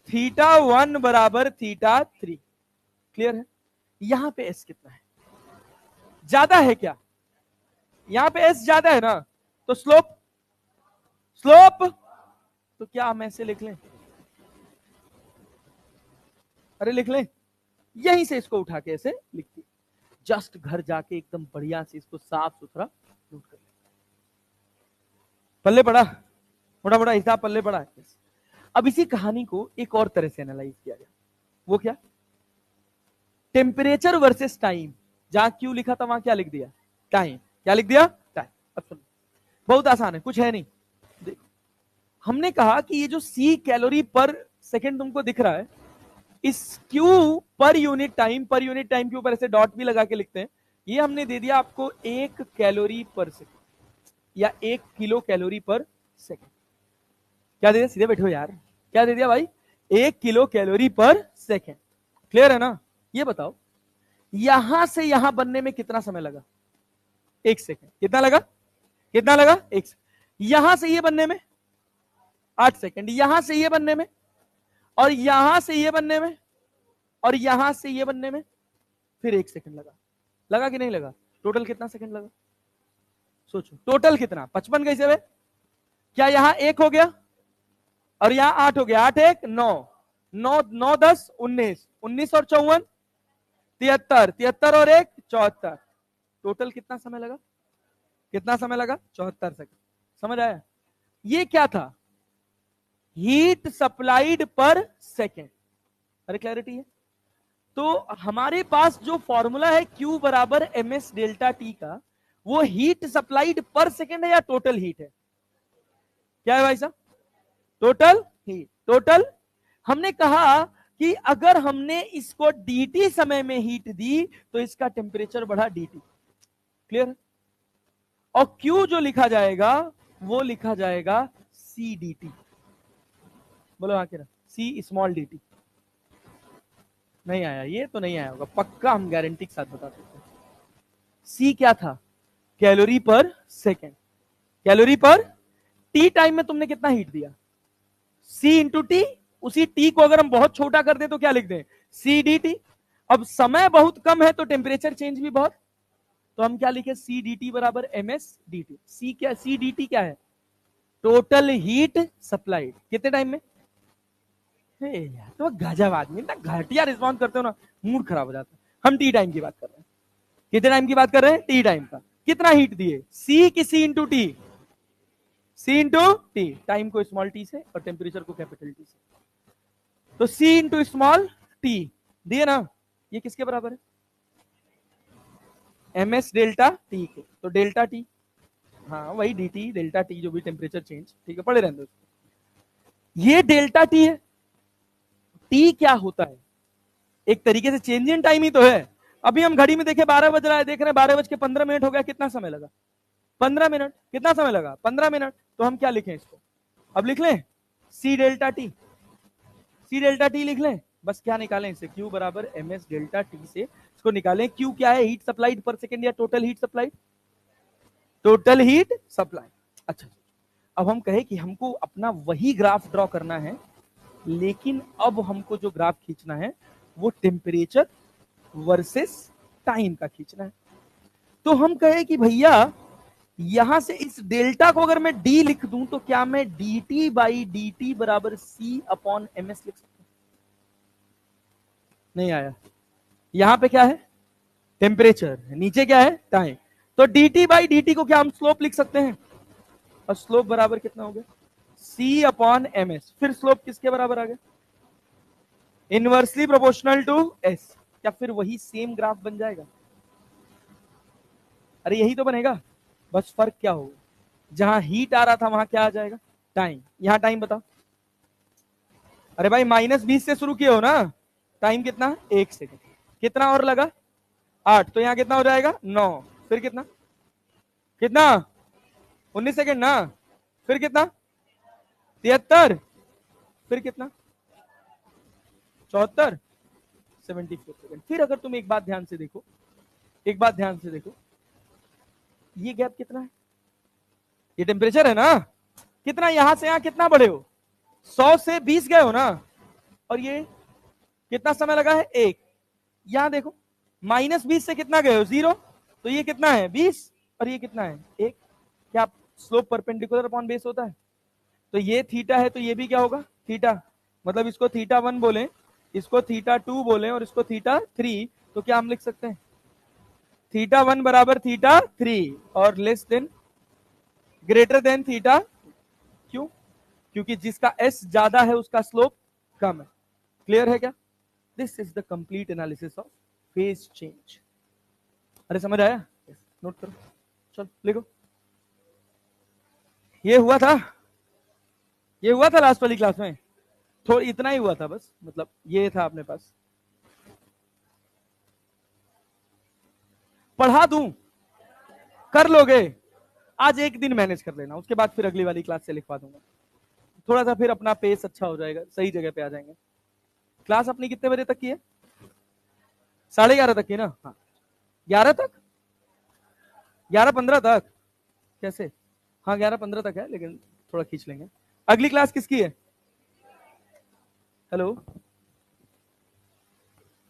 θ1 बराबर θ3। क्लियर है? यहां पे s कितना है? ज्यादा है क्या? यहां पे s ज्यादा है ना, तो स्लोप, स्लोप तो क्या हम ऐसे लिख लें? अरे लिख लें, यहीं से इसको उठा के ऐसे लिख दिए। जस्ट घर जाके एकदम बढ़िया से इसको साफ सुथरा नोट कर, पल्ले पड़ा, मोटा मोटा हिसाब पल्ले पड़ा। अब इसी कहानी को एक और तरह से एनालाइज किया गया। वो क्या? Temperature versus time. जहां क्यू लिखा था वहां क्या लिख दिया? टाइम। क्या लिख दिया? टाइम। अब सुनो, बहुत आसान है, कुछ है नहीं। देखो, हमने कहा कि ये जो सी कैलोरी पर सेकेंड तुमको दिख रहा है, इस Q per unit time, per unit time के ऊपर ऐसे डॉट भी लगा के लिखते हैं, ये हमने दे दिया आपको 1 कैलोरी पर सेकेंड, या 1 किलो कैलोरी पर सेकेंड। क्या दे दिया? सीधे बैठो यार, क्या दे दिया भाई? 1 किलो कैलोरी पर सेकेंड। क्लियर है ना? ये बताओ, यहां से यहां बनने में कितना समय लगा? 1 सेकेंड। कितना लगा? कितना लगा? 1 सेकेंड। यहां से ये बनने में 8 सेकेंड, यहां से ये बनने में, और यहां से ये बनने में, और यहां से ये बनने में फिर 1 सेकेंड लगा। लगा कि नहीं लगा? टोटल कितना सेकेंड लगा? सोचो, टोटल कितना? 55 कैसे है? क्या यहां 1 हो गया और यहां 8 हो गया? 8 1 9, 9 9 10 19, 19 और 54 73, 73 और 1 74। टोटल कितना समय लगा? कितना समय लगा? 74 सेकंड। समझ आया? ये क्या था? हीट सप्लाइड पर सेकेंड। अरे क्लैरिटी है? तो हमारे पास जो फॉर्मूला है Q बराबर ms डेल्टा टी का, वो हीट सप्लाइड पर सेकेंड है या टोटल हीट है? क्या है भाई साहब? Total heat. टोटल, हमने कहा कि अगर हमने इसको dt समय में हीट दी तो इसका टेम्परेचर बढ़ा dt। क्लियर? और Q जो लिखा जाएगा वो लिखा जाएगा C dt। बोलो आके C स्मॉल dt। नहीं आया? ये तो नहीं आया होगा पक्का, हम गारंटी के साथ बता सकते हैं। C क्या था? कैलोरी पर सेकेंड। कैलोरी पर टी टाइम में तुमने कितना हीट दिया? C into T. उसी टी को अगर हम बहुत छोटा कर दे तो क्या लिख दें? C dt। अब समय बहुत कम है तो टेम्परेचर चेंज भी बहुत, तो हम क्या लिखे? C dt बराबर ms dt। C क्या? C dt क्या है? Total heat supplied. कितने टाइम में? यार तो गजब आदमी, ना घटिया रिस्पॉन्स करते हो ना, मूड खराब हो जाता है। हम टी टाइम की बात कर रहे हैं। कितने टाइम की बात कर रहे हैं? टी टाइम का। कितना हीट दिए? C की C into T. C into T, time को स्मॉल टी से और टेम्परेचर को कैपिटल टी से। तो C इंटू स्मॉल टी दिए ना, ये किसके बराबर है? ms डेल्टा टी के। तो डेल्टा टी, हाँ वही dt डेल्टा टी, जो भी टेम्परेचर चेंज, ठीक है, पढ़े रहने दो। ये डेल्टा टी है। टी क्या होता है? एक तरीके से चेंज इन टाइम ही तो है। अभी हम घड़ी में देखे 12 बज रहा है, देख रहे हैं 12:15 हो गया। कितना समय लगा? 15 मिनट। कितना समय लगा? 15 मिनट। तो हम क्या लिखें इसको? अब लिख लें C delta T. C delta T लिख लें। बस क्या निकालें इसे? Q बराबर ms डेल्टा टी से इसको निकालें। Q क्या है? हीट सप्लाइड पर सेकेंड या total heat supplied? Total heat supply. अच्छा, अब हम कहें कि हमको अपना वही ग्राफ ड्रॉ करना है, लेकिन अब हमको जो ग्राफ खींचना है वो टेम्परेचर वर्सेस टाइम का खींचना है। तो हम कहें कि भैया यहां से इस डेल्टा को अगर मैं डी लिख दूं तो क्या मैं dt बाई dt बराबर C अपॉन ms लिख सकता हूं? नहीं आया? यहां पे क्या है? टेम्परेचर। नीचे क्या है? टाइम। तो dt बाई dt को क्या हम स्लोप लिख सकते हैं? और स्लोप बराबर कितना हो गया? C upon ms। फिर स्लोप किसके बराबर आ गया? Inversely proportional to s। क्या फिर वही सेम ग्राफ बन जाएगा? अरे यही तो बनेगा, बस फर्क क्या होगा? जहां हीट आ रहा था वहां क्या आ जाएगा? टाइम। यहां टाइम बताओ। अरे भाई -20 से शुरू किए हो ना, टाइम कितना? 1 सेकेंड। कितना और लगा? 8। तो यहां कितना हो जाएगा? 9। फिर कितना? कितना? 19 सेकेंड ना। फिर कितना? 73। फिर कितना? 74। 74 सेकेंड। फिर अगर तुम एक बात ध्यान से देखो, एक बात ध्यान से देखो, ये गैप कितना है? ये टेम्परेचर है ना। कितना यहां से यहां कितना बढ़े हो? 100 से 20 गए हो ना। और ये कितना समय लगा है? 1। यहां देखो, -20 से कितना गए हो? 0। तो ये कितना है? 20। और ये कितना है? 1। क्या स्लोप परपेंडिकुलर अपॉन बेस होता है? तो ये थीटा है तो ये भी क्या होगा? थीटा। मतलब इसको θ1 बोले, इसको θ2 बोले और इसको θ3। तो क्या हम लिख सकते हैं? θ1 बराबर θ3 और less than greater than theta. क्यों? क्योंकि जिसका s ज्यादा है उसका स्लोप कम है। क्लियर है क्या? This is the complete analysis of phase change. अरे समझ आया? नोट करो, चल लिखो। ये हुआ था, ये हुआ था लास्ट वाली क्लास में। थोड़ा इतना ही हुआ था बस, मतलब ये था अपने पास। पढ़ा दूं, कर लोगे? आज एक दिन मैनेज कर लेना, उसके बाद फिर अगली वाली क्लास से लिखवा दूंगा। थोड़ा सा फिर अपना पेस अच्छा हो जाएगा, सही जगह पे आ जाएंगे। क्लास अपनी कितने बजे तक की है? 11:30 तक की ना? हाँ, 11 तक, 11:15 तक। कैसे? हाँ 11:15 तक है, लेकिन थोड़ा खींच लेंगे। अगली क्लास किसकी है? हेलो,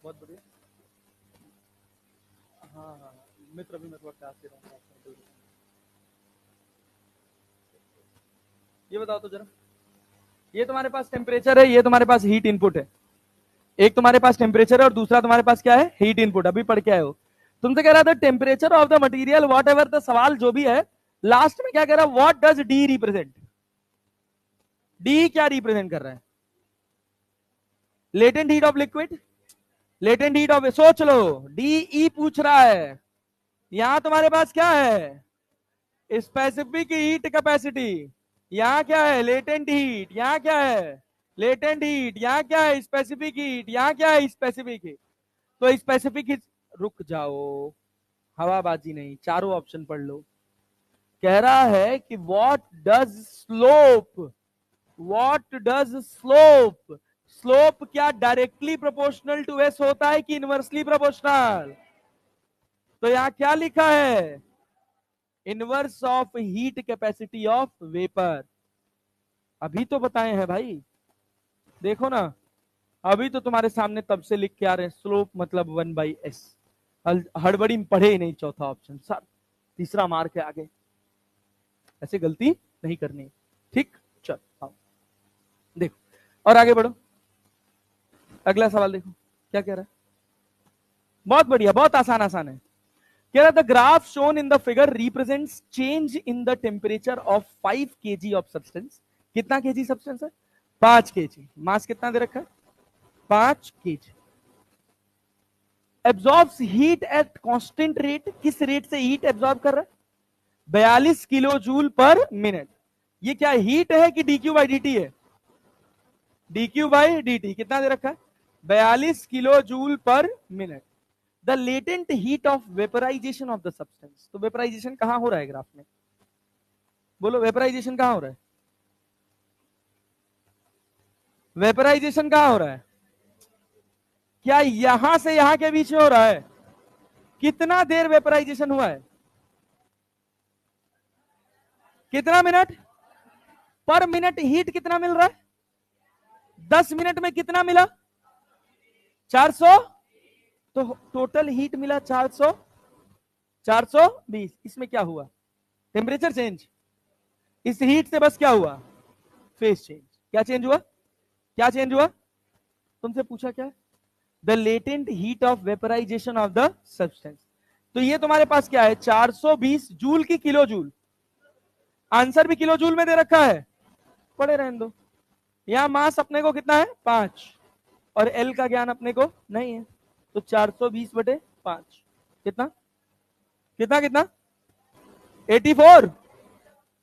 बहुत बढ़िया। हाँ हाँ, मित्र भी मैं थोड़ा क्लास दे रहा हूँ। ये बताओ तो जरा, ये तुम्हारे पास टेम्परेचर है, ये तुम्हारे पास हीट इनपुट है। एक तुम्हारे पास टेम्परेचर है और दूसरा तुम्हारे पास क्या है? Heat input. अभी पढ़ के आए हो। तुमसे कह रहा था temperature of the material what ever the सवाल जो भी है, लास्ट में क्या कह रहा है? What does D represent? D क्या रिप्रेजेंट कर रहा है? Latent heat of liquid. Latent heat of, सोच लो, डीई पूछ रहा है। यहां तुम्हारे पास क्या है, स्पेसिफिक हीट कैपेसिटी, यहां क्या है लेटेंट हीट, यहां क्या है लेटेंट हीट, यहां क्या है स्पेसिफिक हीट, यहां क्या है स्पेसिफिक हीट। तो स्पेसिफिक हीट, रुक जाओ, हवाबाजी नहीं, चारों ऑप्शन पढ़ लो। कह रहा है कि what does slope, what does slope, slope क्या डायरेक्टली प्रोपोर्शनल टू एस होता है कि इनवर्सली प्रोपोर्शनल। तो यहां क्या लिखा है, inverse of heat capacity of vapour. अभी तो बताए हैं भाई, देखो ना, अभी तो तुम्हारे सामने तब से लिख के आ रहे हैं, स्लोप मतलब 1/s। हड़बड़ी में पढ़े ही नहीं चौथा ऑप्शन, सर तीसरा मार के आगे, ऐसे गलती नहीं करनी, ठीक। चल आओ देखो, और आगे बढ़ो, अगला सवाल देखो क्या कह रहा है। बहुत बढ़िया, बहुत आसान आसान है। कह रहा था graph shown in the figure represents change in the temperature of 5 kg of substance. कितना केजी सब्सटेंस है, 5 kg। मास कितना दे रखा है, 5 kg। Absorbs heat at constant rate, किस रेट से हीट एब्जॉर्ब कर रहा है, 42 किलो जूल पर मिनट। ये क्या हीट है कि dq बाई dt है, dq बाई dt कितना दे रखा है, 42 kilo joule per minute. The latent heat of vaporisation of the substance. तो वेपराइजेशन कहां हो रहा है ग्राफ में, बोलो वेपराइजेशन कहां हो रहा है, वेपराइजेशन कहां हो रहा है, क्या यहां से यहां के बीच में हो रहा है, कितना देर वेपराइजेशन हुआ है, कितना मिनट पर मिनट, हीट कितना मिल रहा है, 10 मिनट में कितना मिला, 400। तो टोटल हीट मिला 400, 420। इसमें क्या हुआ, टेम्परेचर चेंज, इस हीट से बस क्या हुआ, फेज चेंज। क्या चेंज हुआ, क्या चेंज हुआ, तुमसे पूछा क्या, the latent heat of vaporisation of the substance. तो ये तुम्हारे पास क्या है, 420 जूल की किलो जूल, आंसर भी किलो जूल में दे रखा है, पढ़े रहने दो। यहां मास अपने को कितना है 5, और एल का ज्ञान अपने को नहीं है, तो 420/5 कितना, कितना कितना 84,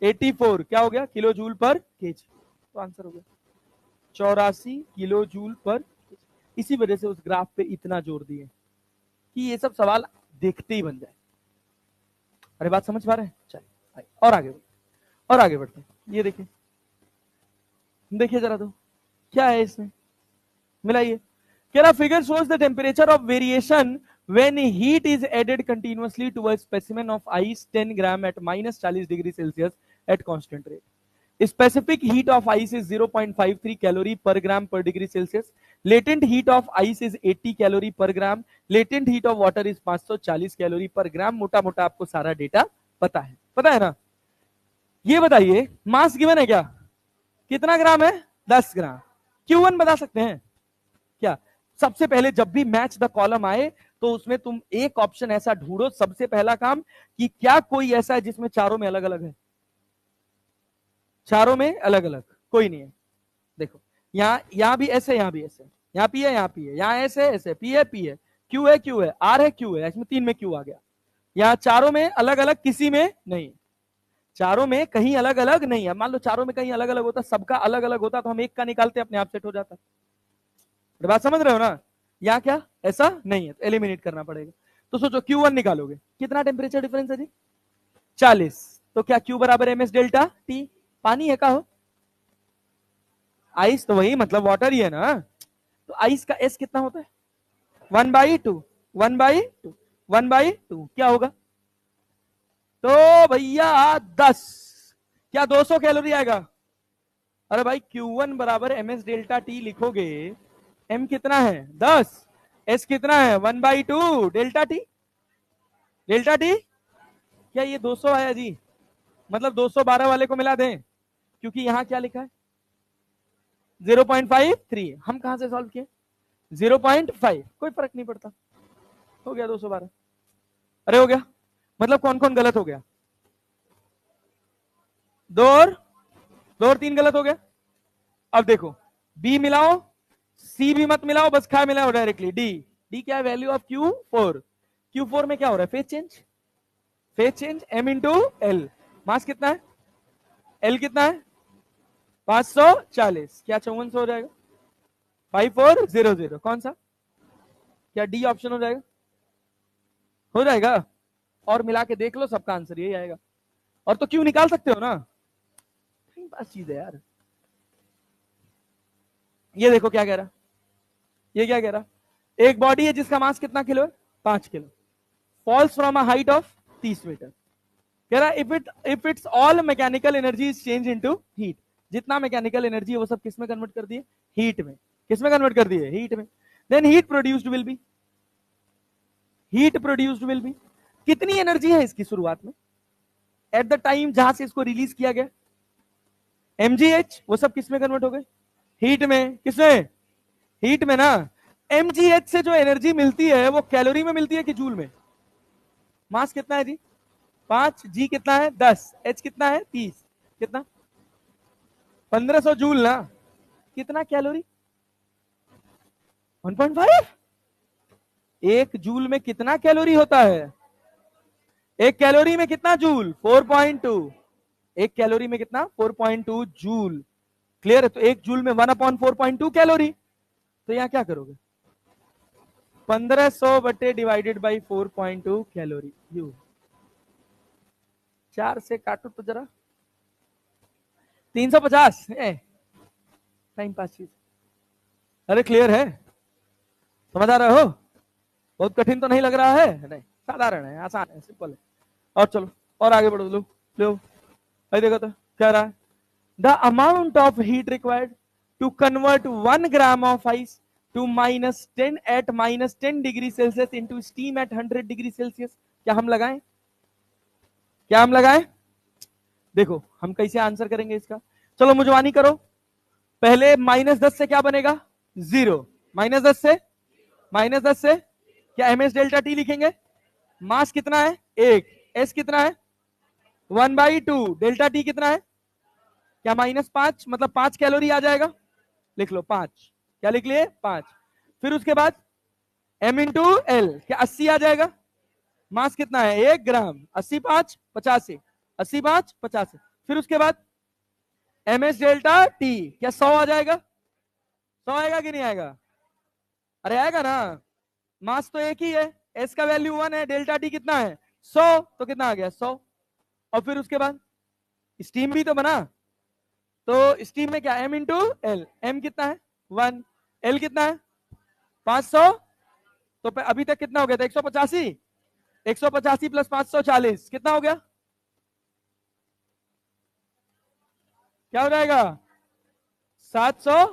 84 क्या हो गया किलो जूल पर केजी। तो आंसर हो गया 84 किलो जूल पर केजी। इसी वजह से उस ग्राफ पे इतना जोर दिए कि ये सब सवाल देखते ही बन जाए। अरे बात समझ पा रहे हैं, चलिए और आगे बढ़ते, और आगे बढ़ते हैं। ये देखिए, देखिए जरा तो क्या है इसमें, मिलाइए। कह रहा figure shows the temperature of variation when heat is added continuously to a specimen of ice 10 gram at -40 degree Celsius at constant rate. Specific heat of ice is 0.53 calorie per gram per degree Celsius. Latent heat of ice is 80 calorie per gram. Latent heat of water is 540 calorie per gram. मोटा मोटा आपको सारा डेटा पता है ना। ये बताइए मास गिवन है क्या, कितना ग्राम है, 10 ग्राम। Q1 बता सकते हैं क्या। सबसे पहले जब भी मैच द कॉलम आए तो उसमें तुम एक ऑप्शन ऐसा ढूंढो, सबसे पहला काम कि क्या कोई ऐसा है जिसमें चारों में अलग अलग है, चारों में अलग अलग कोई नहीं है। देखो यहां भी ऐसे, यहां भी ऐसे, यहां पी है, यहां पी है, यहां ऐसे ऐसे, पी है, क्यू है, क्यू है, आर है, क्यू है, इसमें 3 में क्यू आ गया। यहां चारों में अलग अलग किसी में नहीं, चारों में कहीं अलग अलग नहीं है। मान लो चारों में कहीं अलग अलग होता, सबका अलग अलग होता तो हम एक का निकालते अपने आप सेट हो जाता। बात समझ रहे हो ना, यहाँ क्या ऐसा नहीं है, तो एलिमिनेट करना पड़ेगा। तो सोचो Q1 निकालोगे, कितना टेम्परेचर डिफरेंस है जी, 40। तो क्या Q बराबर MS डेल्टा T, पानी है का हो, आइस तो वही मतलब वाटर ही है ना। तो आइस का S कितना होता है 1/2, 1/2, 1/2 क्या होगा, तो भैया 10, क्या 200 कैलोरी आएगा। अरे भाई Q1 बराबर MS डेल्टा T लिखोगे, M कितना है 10, S कितना है 1/2 डेल्टा टी, डेल्टा टी। क्या ये 200 आया जी, मतलब 212 वाले को मिला दें, क्योंकि यहां क्या लिखा है 0.53, हम कहां से सॉल्व किए 0.5, कोई फर्क नहीं पड़ता, हो गया 212। अरे हो गया, मतलब कौन कौन गलत हो गया, 2 और 3 गलत हो गया। अब देखो B मिलाओ, C भी मत मिलाओ, बस खा मिलाओ डायरेक्टली D। डी क्या है, वैल्यू ऑफ Q4। Q4 में क्या हो रहा है, phase change m into L. Mass कितना है, L कितना है 540, क्या 5400 हो जाएगा, 5400, कौन सा, क्या डी ऑप्शन हो जाएगा, हो जाएगा। और मिला के देख लो, सबका आंसर यही आएगा। और तो क्यों निकाल सकते हो ना, बस चीज है यार। ये देखो क्या कह रहा, ये क्या कह रहा, एक बॉडी है जिसका मास कितना किलो है, 5 kilo, falls from a height of 30 metre. कह रहा if it's all mechanical energy is change into heat, जितना मैकेनिकल एनर्जी है वो सब किस में कन्वर्ट कर दिए, हीट में। किस में कन्वर्ट कर दिए, हीट में। Then heat produced will be, heat produced will be, कितनी एनर्जी है इसकी शुरुआत में, एट द टाइम जहां से इसको रिलीज किया गया, mgh, वो सब किस में कन्वर्ट हो गए, हीट में। किसमें, हीट में ना। mgh से जो एनर्जी मिलती है वो कैलोरी में मिलती है कि जूल में। मास कितना है जी 5, जी कितना है 10, एच कितना है 30, कितना 1500 जूल ना। कितना कैलोरी 1.5। एक जूल में कितना कैलोरी होता है, एक कैलोरी में कितना जूल 4.2, एक कैलोरी में कितना 4.2 जूल। क्लियर है, तो एक जूल में 1/4.2 कैलोरी। तो यहां क्या करोगे, 1500 बटे डिवाइडेड बाई 4.2 कैलोरी। यू 4 से काटो तो जरा, 350। टाइम पास चीज, अरे क्लियर है, समझ आ रहे हो, बहुत कठिन तो नहीं लग रहा है, नहीं साधारण है, आसान है, सिंपल है। और चलो और आगे बढ़ो, लो लो भाई, देखो तो क्या रहा है, the amount of heat required to convert 1 gram of ice to -10 at -10 degree Celsius into steam at 100 degree Celsius. क्या हम लगाएं, क्या हम लगाएं, देखो हम कैसे आंसर करेंगे इसका, चलो मुझवानी करो। पहले -10 से क्या बनेगा, 0, -10 से, -10 से क्या एम एस डेल्टा टी लिखेंगे, मास कितना है 1, एस कितना है 1/2, डेल्टा टी कितना है, क्या -5, मतलब 5 कैलोरी आ जाएगा, लिख लो 5, क्या लिख लिए 5। फिर उसके बाद m इंटू एल, क्या 80 आ जाएगा, मास कितना है 1 ग्राम, 80 5 85, 80 5 85। फिर उसके बाद एम एस डेल्टा टी, क्या 100 आ जाएगा, 100 आएगा कि नहीं आएगा, अरे आएगा ना, मास तो एक ही है, एस का वैल्यू 1 है, डेल्टा टी कितना है 100, तो कितना आ गया 100। और फिर उसके बाद स्टीम भी तो बना, तो स्टीम में क्या m इंटू एल, एम कितना है 1, एल कितना है 500, तो अभी तक कितना हो गया था 185, 185 प्लस 540 कितना हो गया, क्या हो जाएगा 700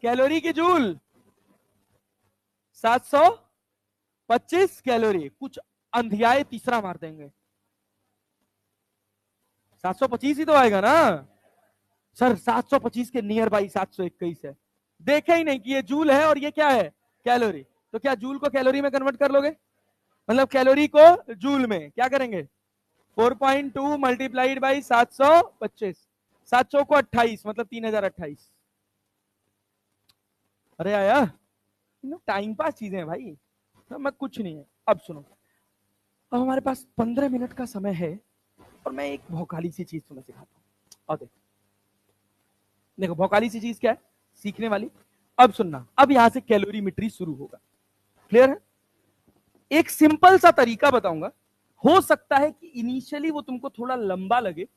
कैलोरी की जूल, 725 कैलोरी। कुछ अंधियाए तीसरा मार देंगे, 725 ही तो आएगा ना सर, 725 के नियर बाई 721 है, देखे ही नहीं कि ये जूल है और ये क्या है कैलोरी। तो क्या जूल को कैलोरी में कन्वर्ट कर लोगे, मतलब कैलोरी को जूल में क्या करेंगे, 4.2 मल्टीप्लाइड बाई 725, 700 को 28 मतलब 3028। अरे आया, टाइम पास चीजें हैं भाई, मैं कुछ नहीं है। अब सुनो, अब हमारे पास 15 मिनट का समय है और मैं एक भौकाली सी चीज तुम्हें सिखाता हूँ। और देखो भौकाली सी चीज क्या है, सीखने वाली। अब सुनना, अब यहां से कैलोरीमेट्री शुरू होगा, क्लियर है। एक सिंपल सा तरीका बताऊंगा, हो सकता है कि इनिशियली वो तुमको थोड़ा लंबा लगे,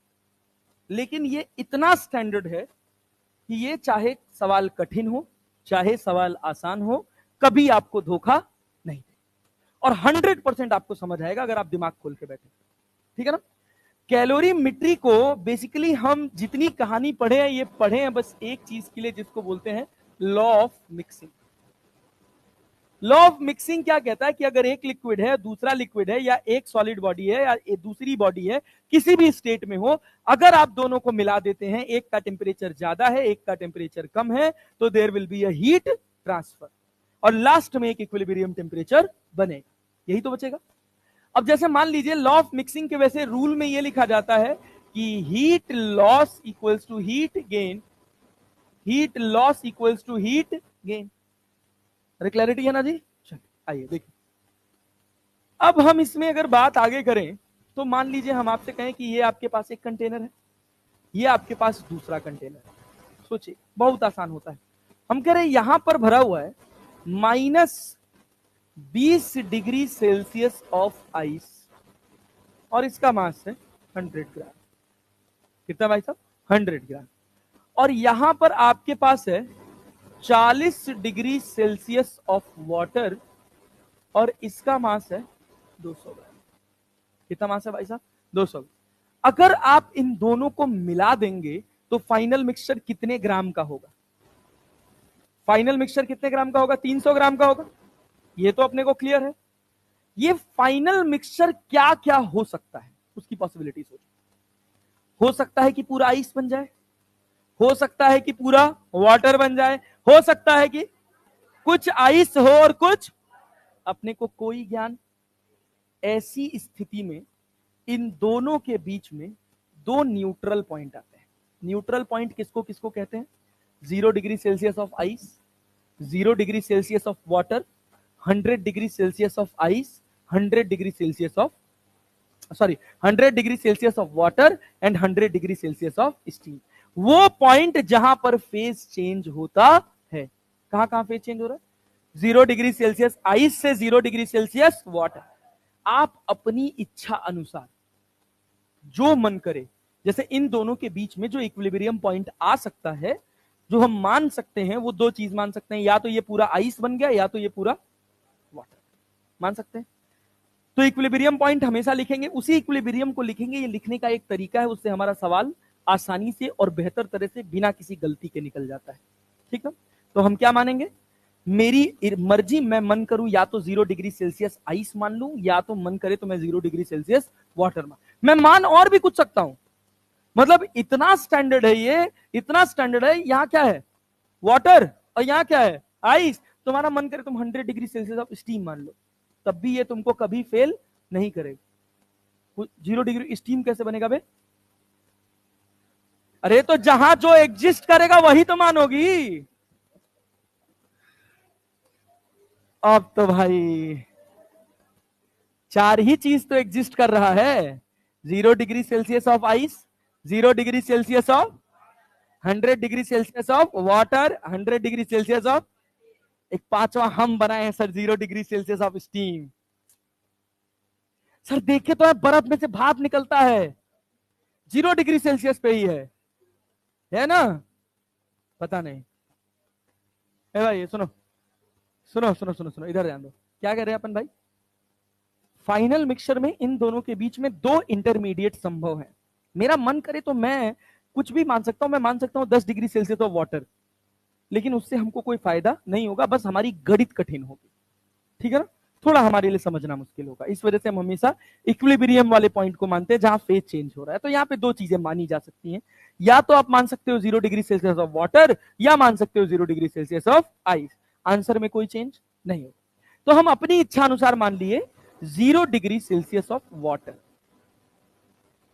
लेकिन ये इतना स्टैंडर्ड है कि ये चाहे सवाल कठिन हो चाहे सवाल आसान हो, कभी आपको धोखा नहीं दे, और 100% आपको समझ आएगा अगर आप दिमाग खोल के बैठे, ठीक है ना। कैलोरीमेट्री को बेसिकली हम जितनी कहानी पढ़े हैं, ये पढ़े हैं बस एक चीज के लिए, जिसको बोलते हैं law of mixing. Law of mixing क्या कहता है कि अगर एक लिक्विड है, दूसरा लिक्विड है, या एक सॉलिड बॉडी है या दूसरी बॉडी है, किसी भी स्टेट में हो, अगर आप दोनों को मिला देते हैं, एक का टेम्परेचर ज्यादा है एक का टेम्परेचर कम है, तो there will be a heat transfer, और लास्ट में एक इक्विलिब्रियम टेम्परेचर बनेगा, यही तो बचेगा। अब जैसे मान लीजिए लॉ ऑफ मिक्सिंग के वैसे रूल में यह लिखा जाता है कि heat loss equals to heat gain, heat loss equals to heat gain. अरे क्लैरिटी है ना जी, चलिए आइए देखिए, अब हम इसमें अगर बात आगे करें तो मान लीजिए हम आपसे कहें कि ये आपके पास एक कंटेनर है, ये आपके पास दूसरा कंटेनर है। सोचिए, बहुत आसान होता है। हम कह रहे हैं यहां पर भरा हुआ है -20 डिग्री सेल्सियस ऑफ आइस और इसका मास है 100 ग्राम। कितना भाई साहब? 100 ग्राम। और यहां पर आपके पास है 40 डिग्री सेल्सियस ऑफ वाटर और इसका मास है 200 ग्राम। कितना मास है भाई साहब? 200। अगर आप इन दोनों को मिला देंगे तो फाइनल मिक्सचर कितने ग्राम का होगा? फाइनल मिक्सचर कितने ग्राम का होगा? 300 ग्राम का होगा। ये तो अपने को क्लियर है। ये फाइनल मिक्सचर क्या क्या हो सकता है उसकी पॉसिबिलिटी सोचो। हो सकता है कि पूरा आइस बन जाए, हो सकता है कि पूरा वाटर बन जाए, हो सकता है कि कुछ आइस हो और कुछ, अपने को कोई ज्ञान। ऐसी स्थिति में इन दोनों के बीच में दो न्यूट्रल पॉइंट आते हैं। न्यूट्रल पॉइंट किसको किसको कहते हैं? 0 degree Celsius of ice, 0 degree Celsius of water, 100 degree Celsius of ice, 100 degree Celsius of 100 degree Celsius of water and 100 degree Celsius of steam. वो पॉइंट जहां पर फेज चेंज होता है। कहां कहां फेज चेंज हो रहा है? 0 डिग्री सेल्सियस आइस से 0 डिग्री सेल्सियस वाटर। आप अपनी इच्छा अनुसार जो मन करे, जैसे इन दोनों के बीच में जो इक्विलिब्रियम पॉइंट आ सकता है, जो हम मान सकते हैं, वो दो चीज मान सकते हैं, या तो ये पूरा आइस बन गया या तो ये पूरा वाटर मान सकते हैं। तो इक्विलिब्रियम पॉइंट हमेशा लिखेंगे, उसी इक्विलिब्रियम को लिखेंगे। ये लिखने का एक तरीका है, उससे हमारा सवाल आसानी से और बेहतर तरह से बिना किसी गलती के निकल जाता है। ठीक है, तो हम क्या मानेंगे? मेरी मर्जी, मैं मन करूं या तो 0 डिग्री सेल्सियस आइस मान लूं, या तो मन करे तो मैं 0 डिग्री सेल्सियस वाटर मैं मान और भी कुछ सकता हूं। मतलब इतना स्टैंडर्ड है ये, इतना स्टैंडर्ड है। यहां क्या है? वाटर, और यहां क्या है? आइस। तुम्हारा मन करे तुम 100 डिग्री सेल्सियस ऑफ स्टीम मान लो, तब भी ये तुमको कभी फेल नहीं करेगा। 0 डिग्री स्टीम कैसे बनेगा बे? अरे तो जहां जो एग्जिस्ट करेगा वही तो मानोगी। अब तो भाई चार ही चीज तो एग्जिस्ट कर रहा है। 0 degree Celsius of ice, 0 degree Celsius of 100 degree Celsius of water, 100 degree Celsius of, एक पांचवा हम बनाए हैं sir, 0 degree Celsius of steam. Sir देखे तो है बर्फ में से भाप निकलता है, 0 डिग्री सेल्सियस पे ही है ना? पता नहीं। ए भाई सुनो सुनो सुनो सुनो सुनो, इधर ध्यान दो। क्या कह रहे हैं अपन भाई? फाइनल मिक्सचर में इन दोनों के बीच में दो इंटरमीडिएट संभव है। मेरा मन करे तो मैं कुछ भी मान सकता हूं। मैं मान सकता हूं 10 डिग्री सेल्सियस ऑफ वाटर, लेकिन उससे हमको कोई फायदा नहीं होगा, बस हमारी गणित कठिन होगी। ठीक है ना? थोड़ा हमारे लिए समझना मुश्किल होगा। इस वजह से हम हमेशा इक्विलिब्रियम वाले पॉइंट को मानते हैं जहां फेज चेंज हो रहा है। तो यहाँ पे दो चीजें मानी जा सकती हैं, या तो आप मान सकते हो 0 डिग्री सेल्सियस ऑफ वाटर, या मान सकते हो 0 degree Celsius of ice. Answer में कोई चेंज नहीं होगा। तो हम अपनी इच्छा अनुसार मान लिए 0 डिग्री सेल्सियस ऑफ वाटर।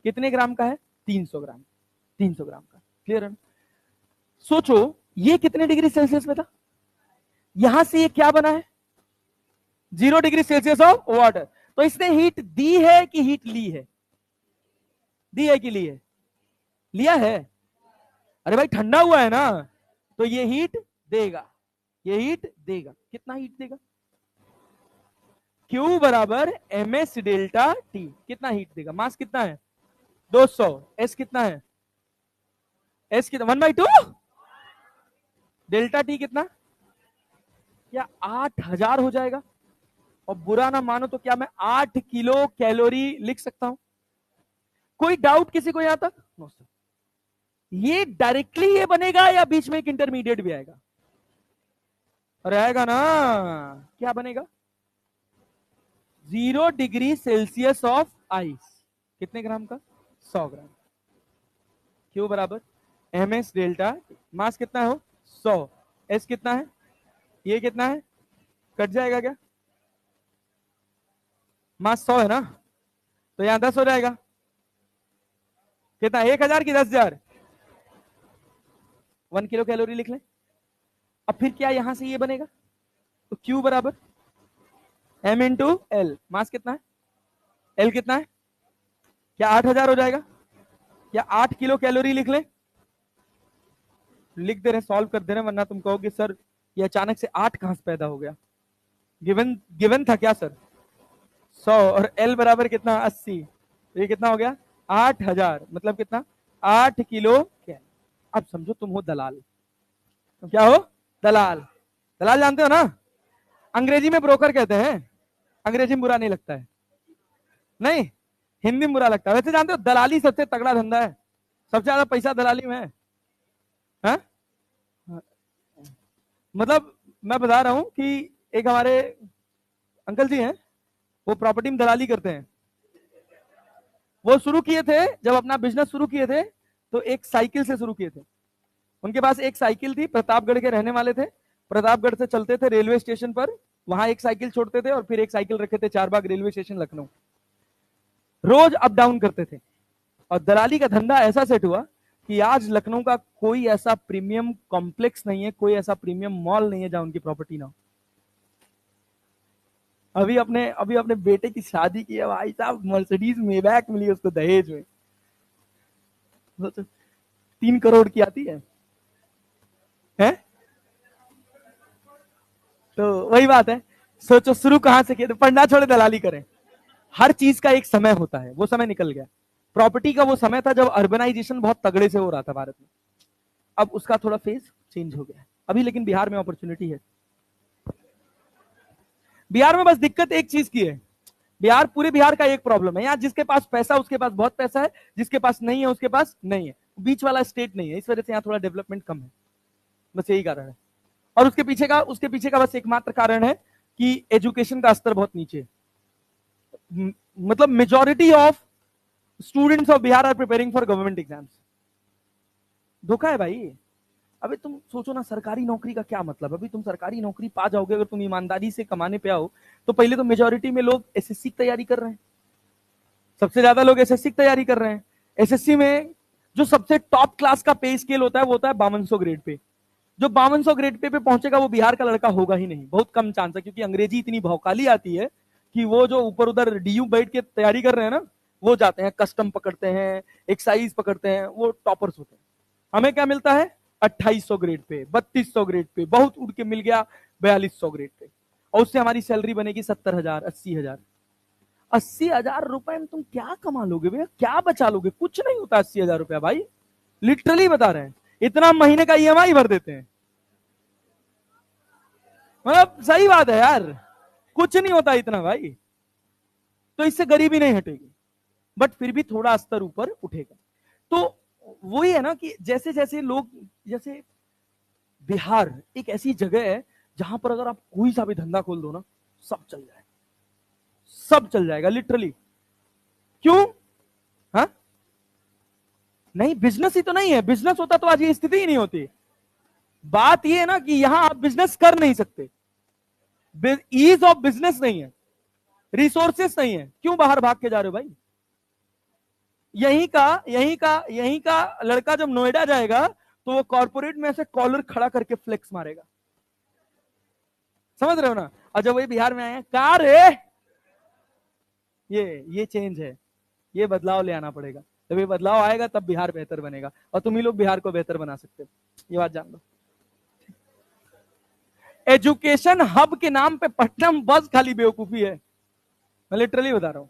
कितने ग्राम का है? 300 ग्राम। 300 ग्राम का। क्लियर है? सोचो ये कितने डिग्री सेल्सियस में था? यहां से ये क्या बना है? 0 डिग्री सेल्सियस ऑफ वाटर। तो इसने हीट दी है कि हीट ली है? दी है कि ली है? लिया है। अरे भाई ठंडा हुआ है ना, तो ये हीट देगा, ये हीट देगा। कितना हीट देगा? Q बराबर ms डेल्टा टी। कितना हीट देगा? मास कितना है? 200। S कितना है? S कितना? 1/2। डेल्टा टी कितना? क्या 8000 हो जाएगा? और बुरा ना मानो तो क्या मैं 8 किलो कैलोरी लिख सकता हूं? कोई डाउट किसी को यहां तक? No sir. ये डायरेक्टली ये बनेगा या बीच में एक इंटरमीडिएट भी आएगा? अरे आएगा ना। क्या बनेगा? 0 डिग्री सेल्सियस ऑफ आइस। कितने ग्राम का? 100 ग्राम। क्यू बराबर ms डेल्टा। मास कितना हो? 100। s कितना है? ये कितना है? कट जाएगा क्या? मास 100 है ना, तो यहां 10 हो जाएगा। कितना? 1000 की 10,000? 1 किलो कैलोरी लिख लें। अब फिर क्या यहां से ये बनेगा? तो Q बराबर m इंटू एल, मास कितना है, एल कितना है, क्या 8000 हो जाएगा, क्या 8 किलो कैलोरी लिख लें, लिख दे रहे, सॉल्व कर दे रहे, वरना तुम कहोगे सर ये अचानक से 8 कहां से पैदा हो गया, गिवन गिवन था क्या सर, 100 और एल बराबर कितना 80, ये कितना हो गया 8000, मतलब कितना 8 किलो क्या। अब समझो तुम हो दलाल, तो क्या हो दलाल, दलाल जानते हो ना, अंग्रेजी में ब्रोकर कहते हैं, अंग्रेजी में बुरा नहीं लगता है, नहीं हिंदी में बुरा लगता है, वैसे जानते हो दलाली सबसे तगड़ा धंधा है, सबसे ज्यादा पैसा दलाली में है, हा? मतलब मैं बता रहा हूं कि एक हमारे अंकल जी हैं, वो प्रॉपर्टी में दलाली करते हैं, वो शुरू किए थे जब अपना बिजनेस शुरू किए थे तो एक साइकिल से शुरू किए थे, उनके पास एक साइकिल थी, प्रतापगढ़ के रहने वाले थे, प्रतापगढ़ से चलते थे रेलवे स्टेशन पर, वहां एक साइकिल छोड़ते थे और फिर एक साइकिल रखे थे चारबाग रेलवे स्टेशन लखनऊ, रोज अप डाउन करते थे, और दलाली का धंधा ऐसा सेट हुआ कि आज लखनऊ का कोई ऐसा प्रीमियम कॉम्प्लेक्स नहीं है, कोई ऐसा प्रीमियम मॉल नहीं है जहां उनकी प्रॉपर्टी ना हो। अभी अपने बेटे की शादी की है भाई साहब, मर्सिडीज मेबैक मिली उसको दहेज में, 3 करोड़ की आती है? तो वही बात है, सोचो शुरू कहां से किया, तो पढ़ना छोड़े दलाली करें, हर चीज का एक समय होता है, वो समय निकल गया, प्रॉपर्टी का वो समय था जब अर्बनाइजेशन बहुत तगड़े से हो रहा था भारत में, अब उसका थोड़ा फेज चेंज हो गया अभी, लेकिन बिहार में अपॉर्चुनिटी है, बिहार में बस दिक्कत एक चीज की है, बिहार पूरे बिहार का एक प्रॉब्लम है, यहाँ जिसके पास पैसा उसके पास बहुत पैसा है, जिसके पास नहीं है उसके पास नहीं है, बीच वाला स्टेट नहीं है, इस वजह से यहाँ थोड़ा डेवलपमेंट कम है, बस यही कारण है, और उसके पीछे का बस एकमात्र कारण है कि एजुकेशन का स्तर बहुत नीचे है, मतलब majority of students of Bihar are preparing for government exams, धोखा है भाई। अबे तुम सोचो ना, सरकारी नौकरी का क्या मतलब, अभी तुम सरकारी नौकरी पा जाओगे अगर तुम ईमानदारी से कमाने पे आओ, तो पहले तो मेजोरिटी में लोग एसएससी की तैयारी कर रहे हैं, सबसे ज्यादा लोग एसएससी की तैयारी कर रहे हैं, एसएससी में जो सबसे टॉप क्लास का पे स्केल होता है वो होता है 5200 ग्रेड पे, जो 5200 ग्रेड पे पहुंचेगा वो बिहार का लड़का होगा ही नहीं, बहुत कम चांस है, क्योंकि अंग्रेजी इतनी भौकाली आती है कि वो जो ऊपर उधर डीयू बैठ के तैयारी कर रहे हैं ना, वो जाते हैं कस्टम पकड़ते हैं, एक्साइज पकड़ते हैं, वो टॉपर्स होते हैं। हमें क्या मिलता है 2800 ग्रेड पे, 3200 ग्रेड पे, बहुत उड़ के मिल गया 4200 ग्रेड पे, और उससे हमारी सैलरी बनेगी 70,000 80,000, 80,000 रुपए में तुम क्या कमा लोगे भैया, क्या बचा लोगे, कुछ नहीं होता 80,000 रुपया भाई, लिटरली बता रहे हैं, इतना महीने का ईएमआई भर देते हैं, मतलब सही बात है यार, कुछ नहीं होता इतना भाई, तो इससे गरीबी नहीं हटेगी, बट फिर भी थोड़ा स्तर ऊपर उठेगा। तो वही है ना कि जैसे जैसे लोग, जैसे बिहार एक ऐसी जगह है जहां पर अगर आप कोई सा भी धंधा खोल दो ना, सब चल जाएगा, सब चल जाएगा लिटरली, क्यों, हाँ नहीं बिजनेस ही तो नहीं है, बिजनेस होता तो आज ये स्थिति ही नहीं होती, बात ये है ना कि यहां आप बिजनेस कर नहीं सकते, ईज ऑफ बिजनेस नहीं है, रिसोर्सेस नहीं है, क्यों बाहर भाग के जा रहे हो भाई, यहीं का लड़का जब नोएडा जाएगा तो वो कॉर्पोरेट में ऐसे कॉलर खड़ा करके फ्लेक्स मारेगा, समझ रहे हो ना, और जब वही बिहार में आए हैं कहा रे, ये चेंज है, ये बदलाव ले आना पड़ेगा, जब ये बदलाव आएगा तब बिहार बेहतर बनेगा, और तुम ही लोग बिहार को बेहतर बना सकते हो, ये बात जान लो। एजुकेशन हब के नाम पे पटना में बस खाली बेवकूफी है, मैं लिटरली बता रहा हूं,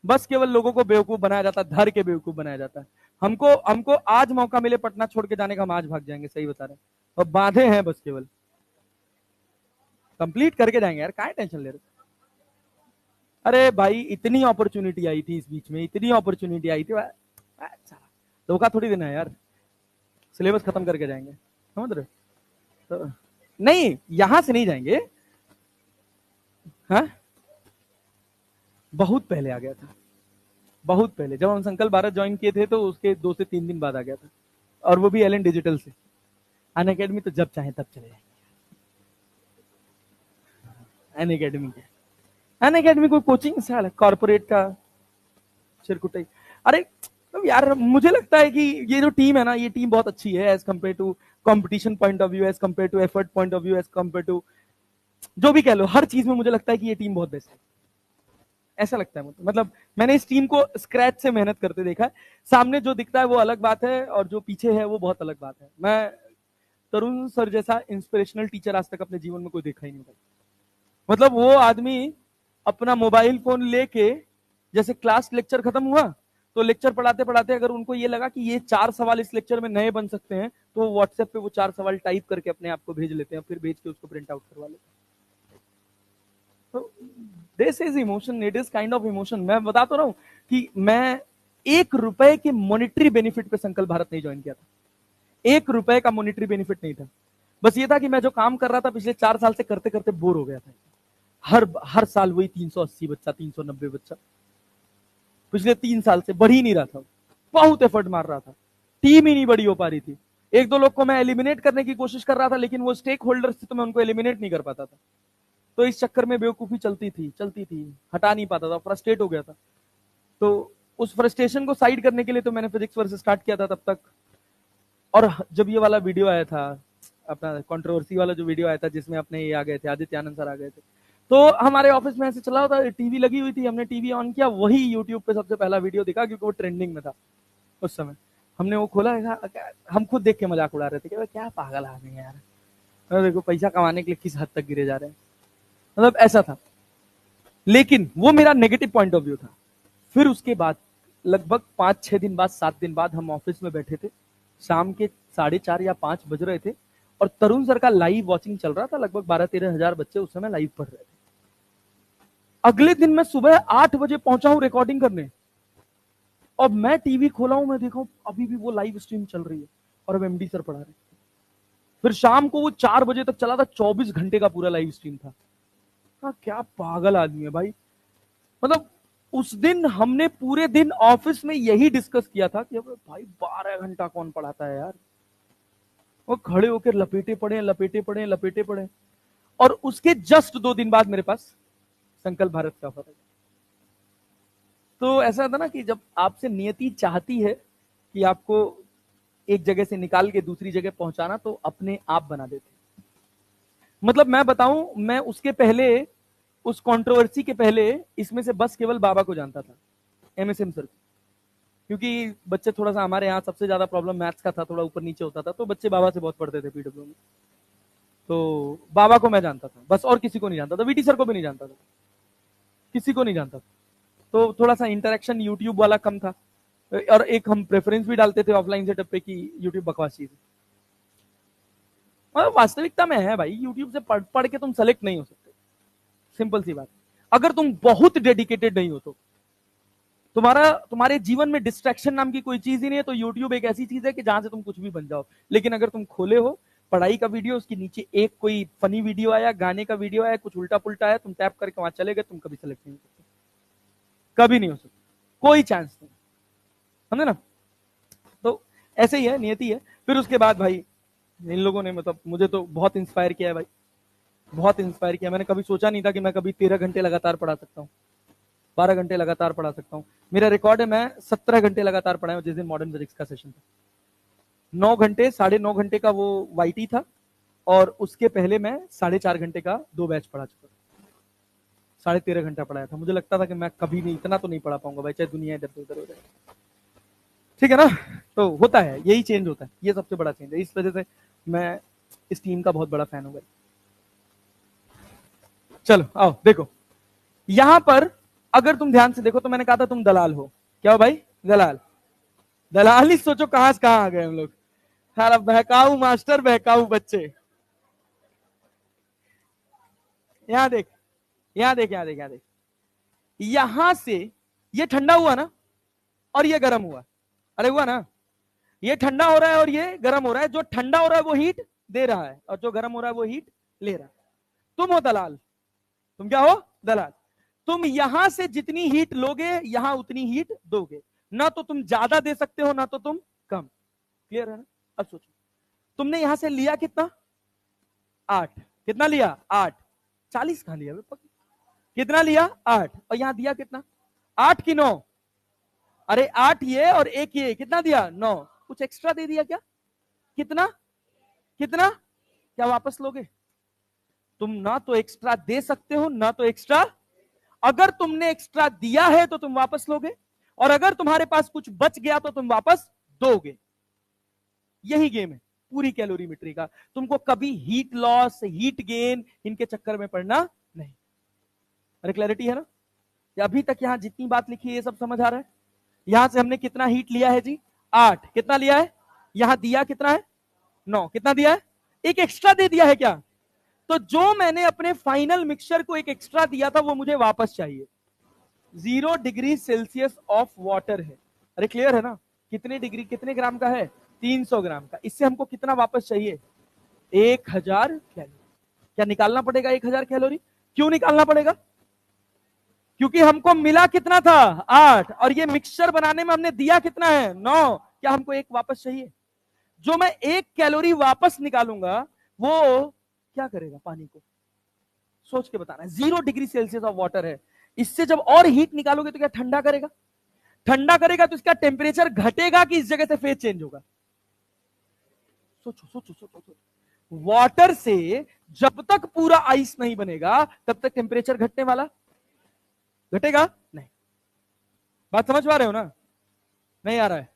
बस केवल लोगों को बेवकूफ बनाया जाता है, धर के बेवकूफ बनाया जाता है, हमको हमको आज मौका मिले पटना छोड़ के जाने का, हम आज भाग जाएंगे, सही बता रहे हैं, और बांधे हैं बस केवल, कंप्लीट करके जाएंगे यार, काय टेंशन ले रहे। अरे भाई इतनी अपॉर्चुनिटी आई थी इस बीच में, इतनी अपॉर्चुनिटी आई थी, धोखा थोड़ी देना है यार, सिलेबस खत्म करके जाएंगे, समझ रहे तो, नहीं यहां से नहीं जाएंगे, हाँ बहुत पहले आ गया था, बहुत पहले, जब हम संकल्प भारत ज्वाइन किए थे तो उसके 2 से 3 दिन बाद आ गया था, और वो भी एलन डिजिटल से, अन अकेडमी तो जब चाहे तब चले जाएंगे, अन अकेडमी के, अन अकेडमी कोई कोचिंग साल है, कॉर्पोरेट का चिरकुटाई, अरे तो यार मुझे लगता है कि ये जो टीम है ना, ये टीम बहुत अच्छी है as compare to competition point of view, as compare to effort point of view, as compare to जो भी कह लो, हर चीज में मुझे लगता है कि ये टीम बहुत बेस्ट है, ऐसा लगता है मुझे। मतलब मैंने इस टीम को स्क्रैच से मेहनत करते देखा है। सामने जो दिखता है वो अलग बात है, और जो पीछे है वो बहुत अलग बात है। मैं तरुण सर जैसा इंस्पिरेशनल टीचर आज तक अपने जीवन में कोई देखा ही नहीं था। मतलब वो आदमी अपना मोबाइल फोन लेके, जैसे क्लास लेक्चर खत्म हुआ तो लेक्चर पढ़ाते पढ़ाते अगर उनको ये लगा कि ये 4 सवाल इस लेक्चर में नए बन सकते हैं, तो वो व्हाट्सएप पे वो 4 सवाल टाइप करके अपने आप को भेज लेते हैं, फिर भेज के उसको प्रिंट आउट करवा लेते हैं। तो this is emotion, it is kind of emotion. मैं बता तो रहा हूं कि मैं 1 रुपए के मॉनिटरी बेनिफिट पे संकल्प भारत नहीं ज्वाइन किया था। 1 रुपए का मॉनिटरी बेनिफिट नहीं था। बस ये था कि मैं जो काम कर रहा था पिछले 4 साल से करते करते बोर हो गया था। हर साल वही 380 बच्चा, 390 बच्चा, पिछले 3 साल से बढ़ ही नहीं रहा था। बहुत एफर्ट मार रहा था, टीम ही नहीं बड़ी हो पा रही थी। 1-2 लोग को मैं एलिमिनेट करने की कोशिश कर रहा था, लेकिन वो स्टेक होल्डर्स थे तो मैं उनको एलिमिनेट नहीं कर पाता था। तो इस चक्कर में बेवकूफी चलती थी, हटा नहीं पाता था, फ्रस्ट्रेट हो गया था। तो उस फ्रस्ट्रेशन को साइड करने के लिए तो मैंने फिजिक्स वर्सेस स्टार्ट किया था तब तक। और जब ये वाला वीडियो आया था, अपना कंट्रोवर्सी वाला जो वीडियो आया था जिसमें अपने ये आ गए थे, आदित्य आनंद सर आ गए थे, तो हमारे ऑफिस में ऐसे चला होता, टीवी लगी हुई थी, हमने टीवी ऑन किया, वही यूट्यूब पे सबसे पहला वीडियो दिखा, क्योंकि वो ट्रेंडिंग में था उस समय। हमने वो खोला, हम खुद देख के मजाक उड़ा रहे थे कि क्या पागल आदमी है यार, देखो पैसा कमाने के लिए किस हद तक गिरे जा रहे हैं। मतलब ऐसा था, लेकिन वो मेरा नेगेटिव पॉइंट ऑफ व्यू था। फिर उसके बाद लगभग 5-6 दिन बाद, 7 दिन बाद हम ऑफिस में बैठे थे, शाम के 4:30 या 5 बज रहे थे, और तरुण सर का लाइव वॉचिंग चल रहा था। लगभग 12-13 हजार बच्चे उस समय लाइव पढ़ रहे थे। अगले दिन मैं सुबह 8 बजे पहुंचा हूं रिकॉर्डिंग करने, और मैं टीवी खोला हूं, मैं देखा हूं अभी भी वो लाइव स्ट्रीम चल रही है, और अब एमडी सर पढ़ा रहे। फिर शाम को वो 4 बजे तक चला था, 24 घंटे का पूरा लाइव स्ट्रीम था। क्या पागल आदमी है भाई। मतलब उस दिन हमने पूरे दिन ऑफिस में यही डिस्कस किया था कि भाई 12 घंटा कौन पढ़ाता है यार। वो खड़े होकर लपेटे पड़े। और उसके जस्ट 2 दिन बाद मेरे पास संकल्प भारत का ऑफर है। तो ऐसा था ना कि जब आपसे नियति चाहती है कि आपको एक जगह से निकाल के दूसरी जगह पहुंचाना, तो अपने आप बना देते। मतलब मैं बताऊं, मैं उसके पहले, उस कंट्रोवर्सी के पहले, इसमें से बस केवल बाबा को जानता था, एमएसएम सर, क्योंकि बच्चे थोड़ा सा, हमारे यहाँ सबसे ज्यादा प्रॉब्लम मैथ्स का था, थोड़ा ऊपर नीचे होता था, तो बच्चे बाबा से बहुत पढ़ते थे पीडब्ल्यू में। तो बाबा को मैं जानता था बस, और किसी को नहीं जानता था। वीटी सर को भी नहीं जानता था, किसी को नहीं जानता था। तो थोड़ा सा इंटरेक्शन यूट्यूब वाला कम था, और एक हम प्रेफरेंस भी डालते थे ऑफलाइन सेटअप पे कि यूट्यूब बकवास चीज है। और वास्तविकता में है भाई, यूट्यूब से पढ़ के तुम सेलेक्ट नहीं हो सकते, सिंपल सी बात। अगर तुम बहुत डेडिकेटेड नहीं हो तो तुम्हारे जीवन में डिस्ट्रैक्शन नाम की कोई चीज ही नहीं है, तो यूट्यूब एक ऐसी चीज है कि जहां से तुम कुछ भी बन जाओ। लेकिन अगर तुम खोले हो पढ़ाई का वीडियो, उसके नीचे एक कोई फनी वीडियो आया, गाने का वीडियो आया, कुछ उल्टा पुल्टा है, तुम टैप करके वहां चले गए, तुम कभी सेलेक्ट नहीं हो सकते, कभी नहीं हो सकते, कोई चांस नहीं। समझे ना। तो ऐसे ही है, नियति है। फिर उसके बाद भाई इन लोगों ने, मतलब मुझे तो बहुत इंस्पायर किया है भाई, बहुत इंस्पायर किया। मैंने कभी सोचा नहीं था कि मैं कभी 13 घंटे लगातार पढ़ा सकता हूँ, 12 घंटे लगातार पढ़ा सकता हूँ। मेरा रिकॉर्ड है, मैं 17 घंटे लगातार पढ़ा हूँ जिस दिन मॉडर्न फिजिक्स का सेशन था। 9 घंटे, 9.5 घंटे का वो वाईटी था, और उसके पहले मैं 4.5 घंटे का 2 बैच पढ़ा चुका था। 13.5 घंटा पढ़ाया था। मुझे लगता था कि मैं कभी नहीं, इतना तो नहीं पढ़ा पाऊंगा भाई, चाहे दुनिया इधर से उधर हो जाए। ठीक है ना। तो होता है, यही चेंज होता है, ये सबसे बड़ा चेंज है। इस वजह से मैं इस टीम का बहुत बड़ा फैन हूं भाई। चलो आओ देखो, यहां पर अगर तुम ध्यान से देखो तो मैंने कहा था तुम दलाल हो। क्या हो भाई? दलाल। दलाल ही सोचो कहां से कहां आ गए हम लोग। सारा बहकाऊ मास्टर, बहकाऊ बच्चे। यहां देख, यहां देख, यहां देख, यहां देख, यहां से ये ठंडा हुआ ना, और ये गर्म हुआ। अरे हुआ ना, ये ठंडा हो रहा है और ये गर्म हो रहा है। जो ठंडा हो रहा है वो हीट दे रहा है, और जो गर्म हो रहा है वो हीट ले रहा है। तुम हो दलाल। तुम क्या हो? दलाल। तुम यहां से जितनी हीट लोगे, यहां उतनी हीट दोगे। ना तो तुम ज्यादा दे सकते हो, ना तो तुम कम। क्लियर है ना? अब सोचो, तुमने यहां से लिया कितना? 8। कितना लिया? 8। 40 कहां लिया? कितना लिया? 8। और यहां दिया कितना? 8 की 9? अरे 8 ये और 1 ये, कितना दिया? 9। कुछ एक्स्ट्रा दे दिया क्या? कितना? कितना? क्या वापस लोगे? तुम ना तो एक्स्ट्रा दे सकते हो ना तो एक्स्ट्रा, अगर तुमने एक्स्ट्रा दिया है तो तुम वापस लोगे, और अगर तुम्हारे पास कुछ बच गया तो तुम वापस दोगे। यही गेम है पूरी कैलोरीमेट्री का। तुमको कभी हीट लॉस, हीट गेन, इनके चक्कर में पड़ना नहीं। अरे क्लैरिटी है ना? अभी तक यहां जितनी बात लिखी है ये सब समझ आ रहा है? यहां से हमने कितना हीट लिया है जी? 8। कितना लिया है? यहां दिया कितना है? 9। कितना दिया है? एक एक्स्ट्रा दे दिया है क्या? तो जो मैंने अपने फाइनल मिक्सचर को एक एक्स्ट्रा दिया था वो मुझे वापस चाहिए। 0 डिग्री सेल्सियस ऑफ वाटर है। अरे क्लियर है ना? कितने डिग्री, कितने ग्राम का है? 300 ग्राम का। इससे हमको कितना वापस चाहिए? 1000 कैलोरी। क्या निकालना पड़ेगा 1000 कैलोरी? क्यों निकालना पड़ेगा? क्योंकि हमको मिला कितना था? 8, और ये मिक्सचर बनाने में हमने दिया कितना है? 9। क्या हमको 1 वापस चाहिए? जो मैं 1 कैलोरी वापस निकालूंगा वो क्या करेगा पानी को? सोच के बताना। 0 डिग्री सेल्सियस ऑफ वाटर है, इससे जब और हीट निकालोगे तो क्या ठंडा करेगा? ठंडा करेगा तो इसका टेम्परेचर घटेगा कि इस जगह से फेज चेंज होगा? सोचो सोचो सोचो सोचो। वाटर से जब तक पूरा आइस नहीं बनेगा तब तक टेम्परेचर घटने वाला? घटेगा नहीं। बात समझ पा रहे हो ना? नहीं आ रहा है?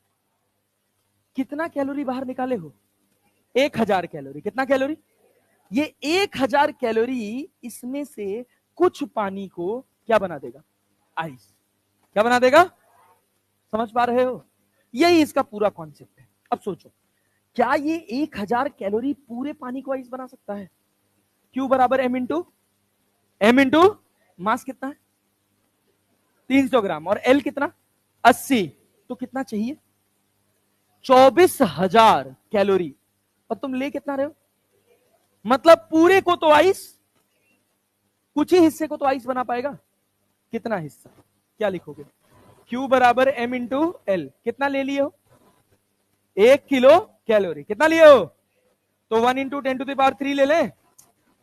कितना कैलोरी बाहर निकाले हो? 1000 कैलोरी। कितना कैलोरी? ये 1000 कैलोरी इसमें से कुछ पानी को क्या बना देगा? आइस। क्या बना देगा? समझ पा रहे हो? यही इसका पूरा कॉन्सेप्ट है। अब सोचो, क्या ये 1000 कैलोरी पूरे पानी को आइस बना सकता है? Q बराबर m इंटू मास कितना है? 300 ग्राम। और L कितना? 80। तो कितना चाहिए? 24,000 कैलोरी। और तुम ले कितना रहे हो? मतलब पूरे को तो आइस, कुछ ही हिस्से को तो आइस बना पाएगा। कितना हिस्सा? क्या लिखोगे? Q बराबर m इंटू एल। कितना ले लिए हो? 1 किलो कैलोरी। कितना लिए हो? तो 1 इंटू 10⁻³ ले लें।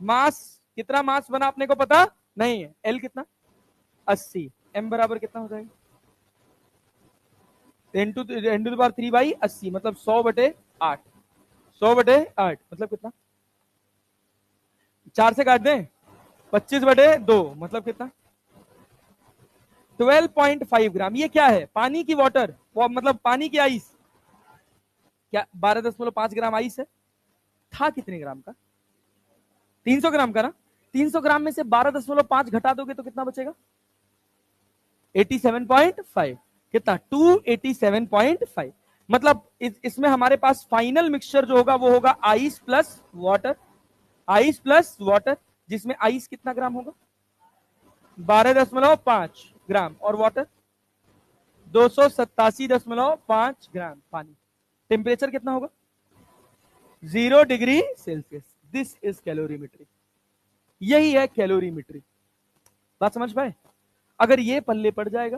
मास कितना मास बना अपने को पता नहीं है। L कितना? 80। M बराबर कितना हो जाएगा? 10⁻³ बाई 80 मतलब 100/8। 100/8 मतलब कितना? 4 से काट दें? 25/2 मतलब कितना? 12.5 ग्राम। ये क्या है? पानी की वाटर, मतलब पानी की आइस। क्या 12.5 ग्राम आइस है? था कितने ग्राम का? 300 ग्राम का ना? 300 ग्राम में से 12.5 घटा दोगे तो कितना बचेगा? 87.5। कितना? 287.5। मतलब इसमें हमारे पास फाइनल मिक्सचर जो होगा वो होगा ice plus water. Ice plus water, जिसमें आइस कितना ग्राम होगा? 12.5 ग्राम। और वाटर 287.5 ग्राम पानी। टेम्परेचर कितना होगा? 0 degree Celsius. This is calorimetry. यही है कैलोरीमेट्री। बात समझ पाए? अगर ये पल्ले पड़ जाएगा,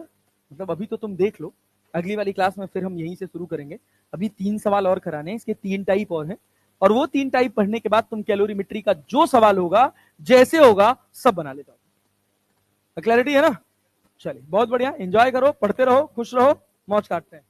मतलब अभी तो तुम देख लो, अगली वाली क्लास में फिर हम यहीं से शुरू करेंगे। अभी 3 सवाल और कराने हैं, इसके 3 टाइप और हैं, और वो 3 टाइप पढ़ने के बाद तुम कैलोरीमेट्री का जो सवाल होगा, जैसे होगा, सब बना लेता हूं। क्लैरिटी है ना? चलिए बहुत बढ़िया, एंजॉय करो, पढ़ते रहो, खुश रहो, मौज काटते हैं।